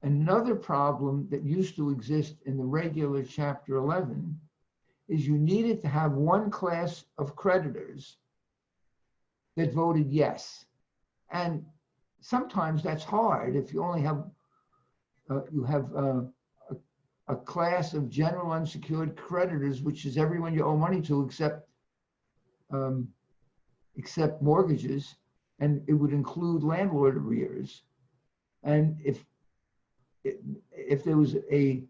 Another problem that used to exist in the regular Chapter 11 is you needed to have one class of creditors that voted yes. And sometimes that's hard if you only have, a class of general unsecured creditors, which is everyone you owe money to except mortgages, and it would include landlord arrears. And if there was a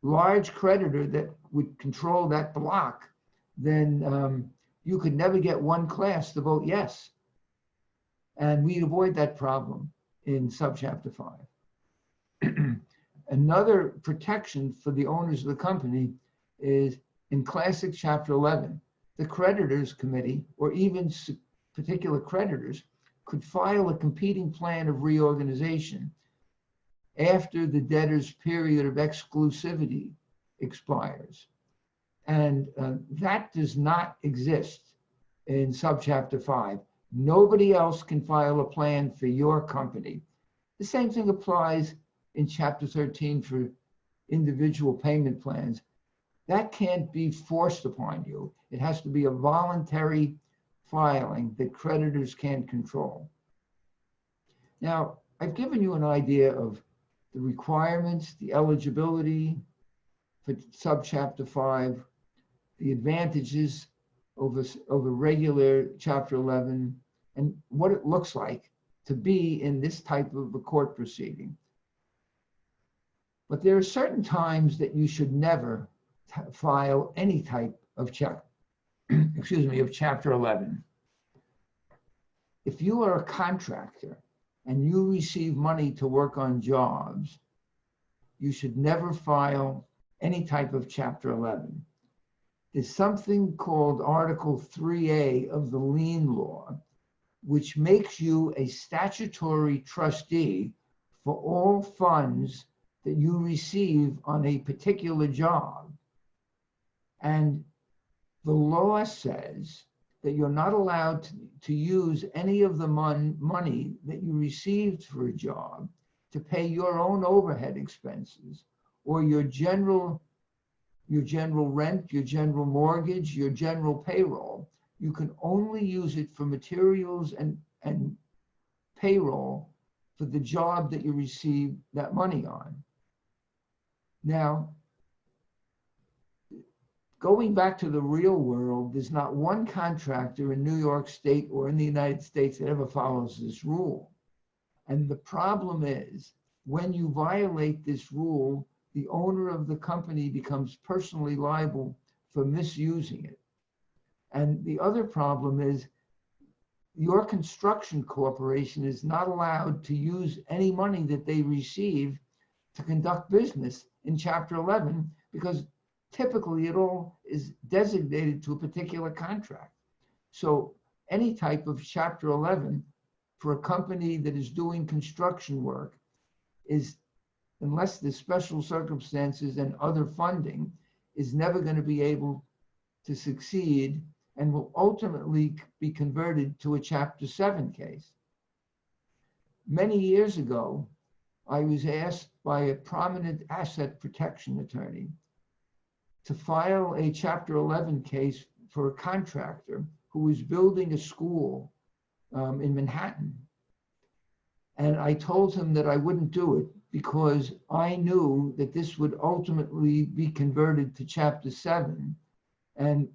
large creditor that would control that block, then you could never get one class to vote yes. And we'd avoid that problem in subchapter 5. Another protection for the owners of the company is in classic Chapter 11, the creditors committee, or even particular creditors, could file a competing plan of reorganization after the debtor's period of exclusivity expires. And that does not exist in subchapter 5. Nobody else can file a plan for your company. The same thing applies in Chapter 13 for individual payment plans. That can't be forced upon you. It has to be a voluntary filing that creditors can't control. Now, I've given you an idea of the requirements, the eligibility for subchapter 5, the advantages over regular Chapter 11, and what it looks like to be in this type of a court proceeding. But there are certain times that you should never file any type of of Chapter 11. If you are a contractor and you receive money to work on jobs, you should never file any type of Chapter 11. There's something called Article 3A of the lien law, which makes you a statutory trustee for all funds that you receive on a particular job. And the law says that you're not allowed to use any of the money that you received for a job to pay your own overhead expenses or your general rent, your general mortgage, your general payroll. You can only use it for materials and payroll for the job that you receive that money on. Now, going back to the real world, there's not one contractor in New York State or in the United States that ever follows this rule. And the problem is, when you violate this rule, the owner of the company becomes personally liable for misusing it. And the other problem is, your construction corporation is not allowed to use any money that they receive to conduct business in Chapter 11, because typically it all is designated to a particular contract. So any type of Chapter 11 for a company that is doing construction work is, unless there's special circumstances and other funding, is never going to be able to succeed and will ultimately be converted to a Chapter 7 case. Many years ago, I was asked by a prominent asset protection attorney to file a Chapter 11 case for a contractor who was building a school in Manhattan. And I told him that I wouldn't do it because I knew that this would ultimately be converted to Chapter 7. And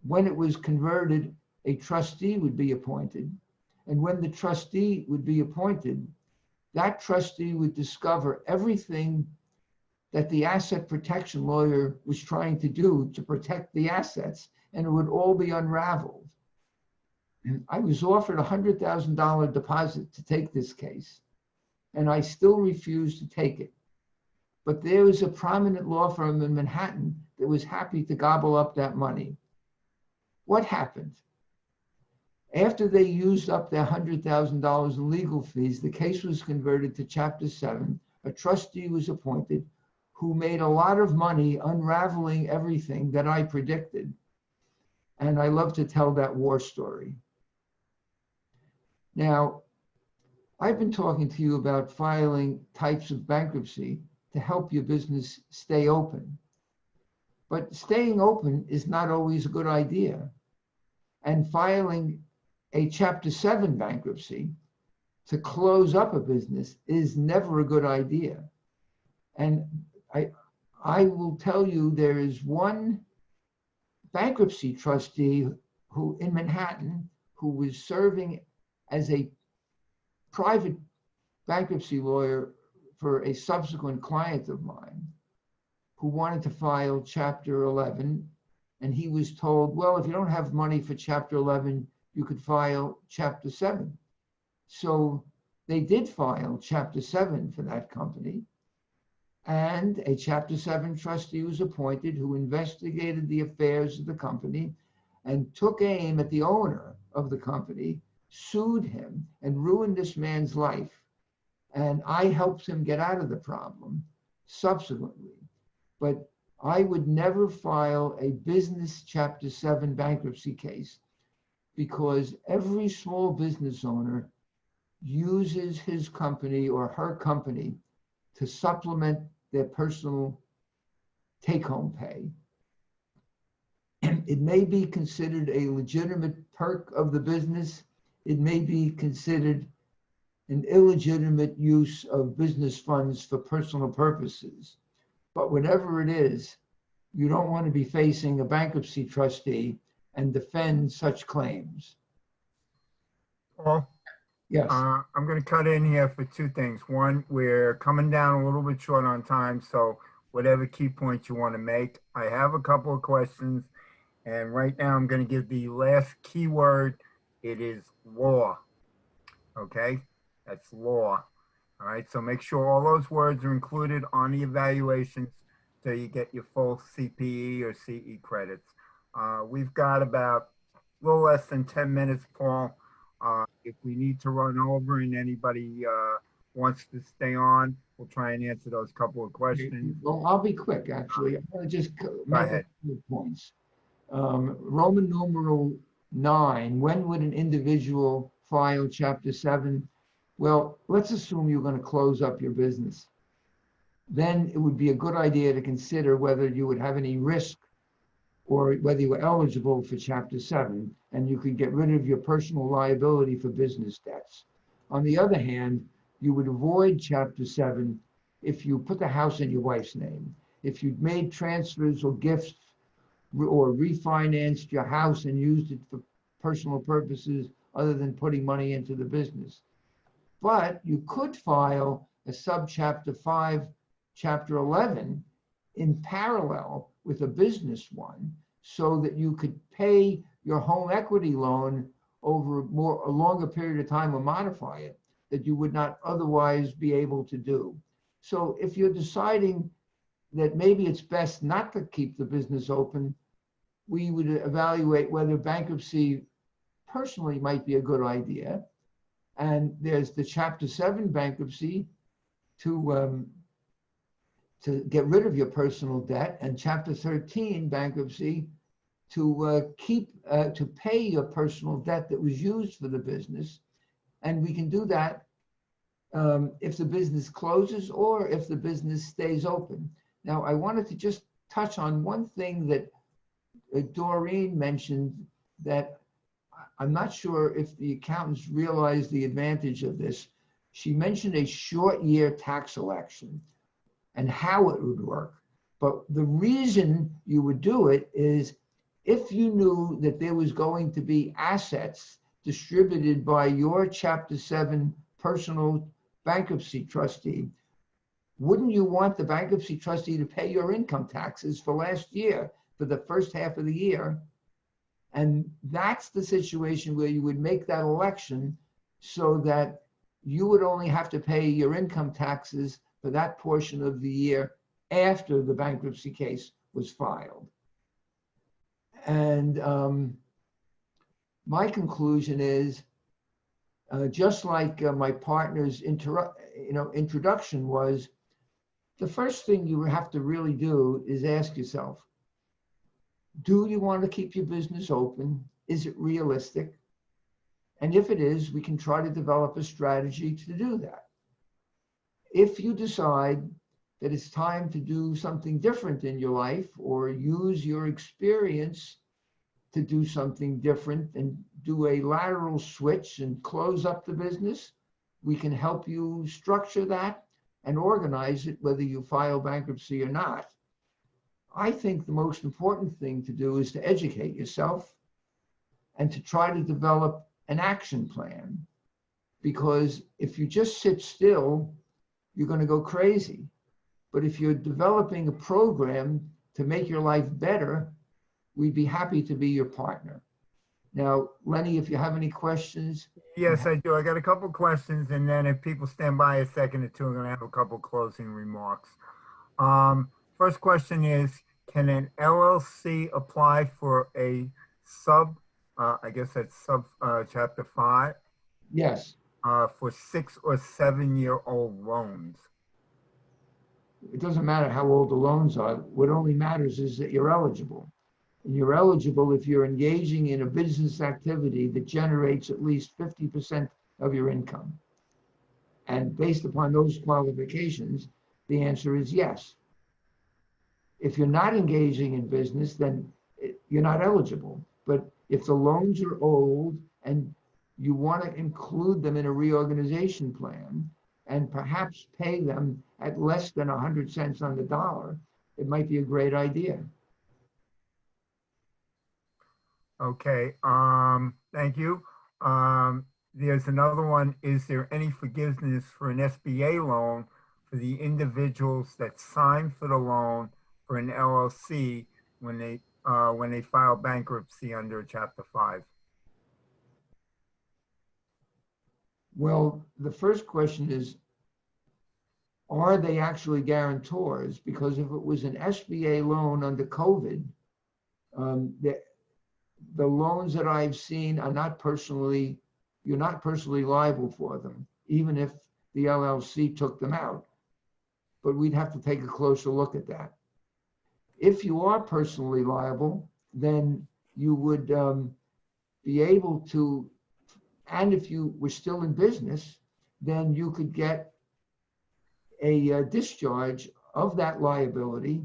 when it was converted, a trustee would be appointed. And when the trustee would be appointed, that trustee would discover everything that the asset protection lawyer was trying to do to protect the assets, and it would all be unraveled. And I was offered a $100,000 deposit to take this case, and I still refused to take it. But there was a prominent law firm in Manhattan that was happy to gobble up that money. What happened? After they used up their $100,000 in legal fees, the case was converted to Chapter 7. A trustee was appointed who made a lot of money unraveling everything that I predicted. And I love to tell that war story. Now, I've been talking to you about filing types of bankruptcy to help your business stay open. But staying open is not always a good idea. And filing a Chapter 7 bankruptcy to close up a business is never a good idea. And I will tell you, there is one bankruptcy trustee who in Manhattan who was serving as a private bankruptcy lawyer for a subsequent client of mine who wanted to file Chapter 11. And he was told, well, if you don't have money for Chapter 11, you could file Chapter 7. So they did file Chapter 7 for that company. And a Chapter 7 trustee was appointed who investigated the affairs of the company and took aim at the owner of the company, sued him, and ruined this man's life. And I helped him get out of the problem subsequently. But I would never file a business Chapter 7 bankruptcy case because every small business owner uses his company or her company to supplement their personal take-home pay. It may be considered a legitimate perk of the business. It may be considered an illegitimate use of business funds for personal purposes. But whatever it is, you don't want to be facing a bankruptcy trustee and defend such claims. Paul? Yes. I'm going to cut in here for two things. One, we're coming down a little bit short on time, so whatever key points you want to make. I have a couple of questions, and right now I'm going to give the last key word. It is law. Okay? That's law. All right, so make sure all those words are included on the evaluations so you get your full CPE or CE credits. We've got about a little less than 10 minutes, Paul. If we need to run over and anybody wants to stay on, we'll try and answer those couple of questions. Well, I'll be quick, actually. I'm going to just make ahead. a few points. Roman numeral 9, when would an individual file Chapter 7? Well, let's assume you're going to close up your business. Then it would be a good idea to consider whether you would have any risk or whether you were eligible for Chapter 7, and you could get rid of your personal liability for business debts. On the other hand, you would avoid Chapter 7 if you put the house in your wife's name, if you'd made transfers or gifts or refinanced your house and used it for personal purposes other than putting money into the business. But you could file a Subchapter 5, Chapter 11 in parallel with a business one so that you could pay your home equity loan over a longer period of time or modify it that you would not otherwise be able to do. So if you're deciding that maybe it's best not to keep the business open, we would evaluate whether bankruptcy personally might be a good idea. And there's the Chapter 7 bankruptcy to get rid of your personal debt, and Chapter 13 bankruptcy to pay your personal debt that was used for the business. And we can do that if the business closes or if the business stays open. Now, I wanted to just touch on one thing that Doreen mentioned that I'm not sure if the accountants realize the advantage of this. She mentioned a short year tax election and how it would work. But the reason you would do it is if you knew that there was going to be assets distributed by your Chapter 7 personal bankruptcy trustee, wouldn't you want the bankruptcy trustee to pay your income taxes for last year, for the first half of the year? And that's the situation where you would make that election so that you would only have to pay your income taxes for that portion of the year after the bankruptcy case was filed. And my conclusion is, just like my partner's introduction was, the first thing you have to really do is ask yourself, do you want to keep your business open? Is it realistic? And if it is, we can try to develop a strategy to do that. If you decide that it's time to do something different in your life or use your experience to do something different and do a lateral switch and close up the business, we can help you structure that and organize it, whether you file bankruptcy or not. I think the most important thing to do is to educate yourself and to try to develop an action plan. Because if you just sit still, you're going to go crazy. But if you're developing a program to make your life better, we'd be happy to be your partner. Now, Lenny, if you have any questions. Yes, I do. I got a couple questions, and then if people stand by a second or two, I'm going to have a couple closing remarks. First question is, can an LLC apply for a I guess that's Chapter 5, Yes, for 6 or 7 year old loans? it doesn't matter how old the loans are. What only matters is that you're eligible. And you're eligible if you're engaging in a business activity that generates at least 50% of your income. And based upon those qualifications, the answer is yes. If you're not engaging in business, then you're not eligible. But if the loans are old and you want to include them in a reorganization plan and perhaps pay them at less than 100 cents on the dollar, it might be a great idea. Okay, thank you. There's another one. Is there any forgiveness for an SBA loan for the individuals that signed for the loan for an LLC when they file bankruptcy under Chapter 5? Well, the first question is, are they actually guarantors? Because if it was an SBA loan under COVID, the loans that I've seen are you're not personally liable for them, even if the LLC took them out. But we'd have to take a closer look at that. If you are personally liable, then you would be able to, and if you were still in business, then you could get a discharge of that liability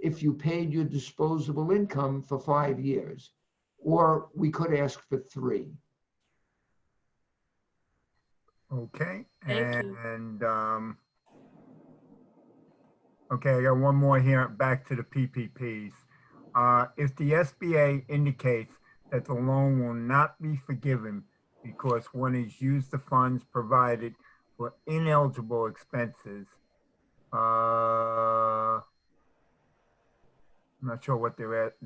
if you paid your disposable income for 5 years, or we could ask for 3. Okay, Thank you. and okay, I got one more here, back to the PPPs. If the SBA indicates that the loan will not be forgiven because one has used the funds provided for ineligible expenses, I'm not sure what they're at.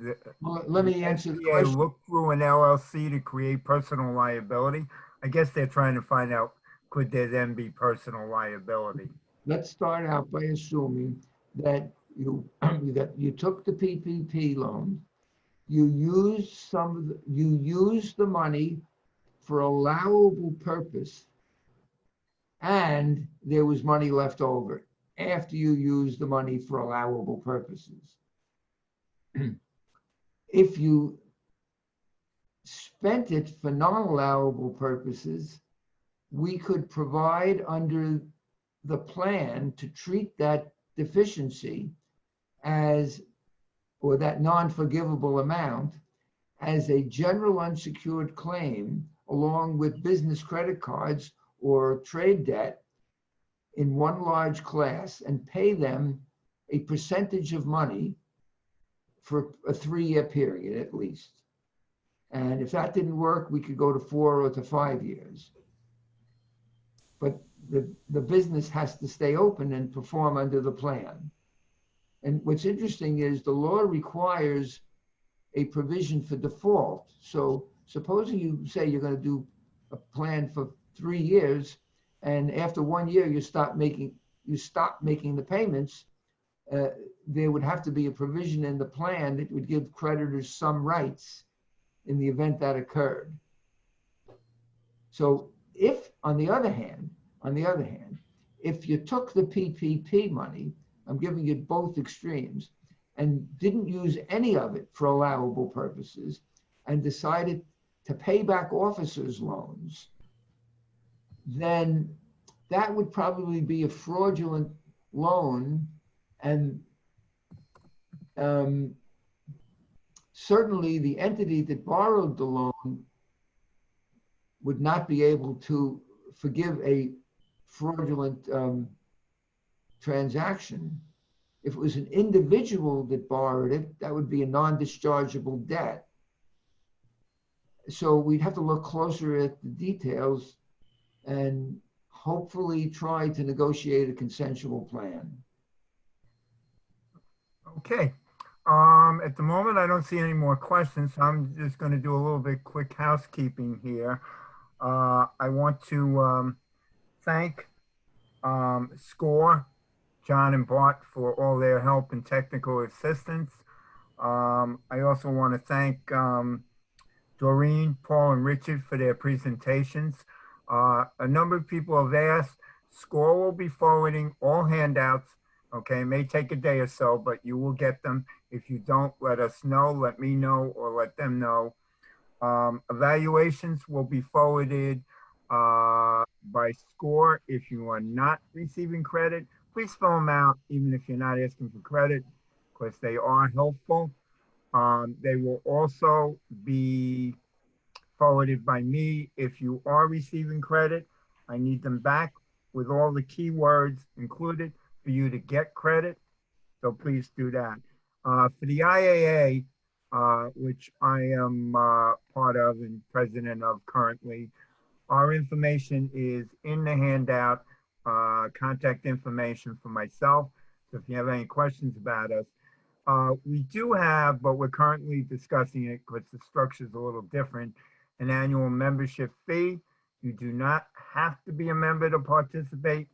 Well, let me answer the SBA question. look through an LLC to create personal liability. I guess they're trying to find out, could there then be personal liability? Let's start out by assuming that you took the PPP loan, you used the money for allowable purpose, and there was money left over after you used the money for allowable purposes. If you spent it for non-allowable purposes, we could provide under the plan to treat that deficiency as, or that non-forgivable amount, as a general unsecured claim along with business credit cards or trade debt in one large class, and pay them a percentage of money for a 3-year period at least. And if that didn't work, we could go to 4 or to 5 years. But the business has to stay open and perform under the plan. And what's interesting is the law requires a provision for default. So supposing you say you're going to do a plan for 3 years, and after 1 year you stop making the payments, there would have to be a provision in the plan that would give creditors some rights in the event that occurred. So if, on the other hand, if you took the PPP money, I'm giving you both extremes, and didn't use any of it for allowable purposes, and decided to pay back officers' loans, then that would probably be a fraudulent loan, and certainly the entity that borrowed the loan would not be able to forgive a fraudulent transaction. If it was an individual that borrowed it, that would be a non-dischargeable debt. So we'd have to look closer at the details and hopefully try to negotiate a consensual plan. Okay. At the moment, I don't see any more questions. So I'm just going to do a little bit quick housekeeping here. I want to thank SCORE, John and Bart, for all their help and technical assistance. I also want to thank Doreen, Paul, and Richard for their presentations. A number of people have asked. SCORE will be forwarding all handouts. Okay, it may take a day or so, but you will get them. If you don't, let us know, let me know, or let them know. Evaluations will be forwarded by SCORE. If you are not receiving credit, please fill them out, even if you're not asking for credit, because they are helpful. They will also be forwarded by me. If you are receiving credit, I need them back with all the keywords included for you to get credit. So please do that. For the IAA, which I am part of and president of currently, our information is in the handout, contact information for myself. So if you have any questions about us, we do have, but we're currently discussing it because the structure is a little different, an annual membership fee. You do not have to be a member to participate.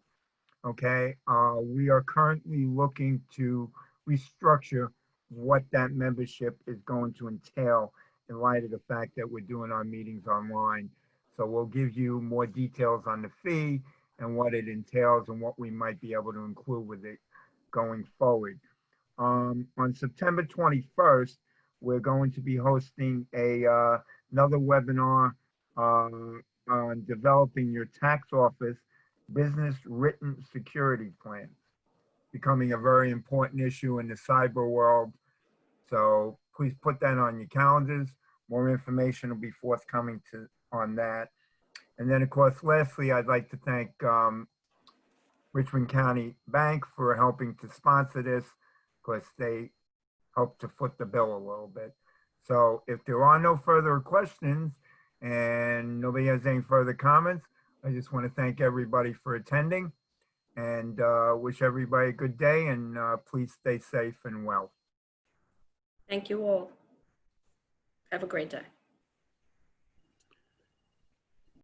Okay, we are currently looking to restructure what that membership is going to entail in light of the fact that we're doing our meetings online. So we'll give you more details on the fee and what it entails and what we might be able to include with it going forward. On September 21st, we're going to be hosting another webinar on developing your tax office business written security plans, becoming a very important issue in the cyber world. So please put that on your calendars. More information will be forthcoming on that. And then, of course, lastly, I'd like to thank Richmond County Bank for helping to sponsor this, because they helped to foot the bill a little bit. So if there are no further questions and nobody has any further comments, I just want to thank everybody for attending and wish everybody a good day, and please stay safe and well. Thank you all. Have a great day.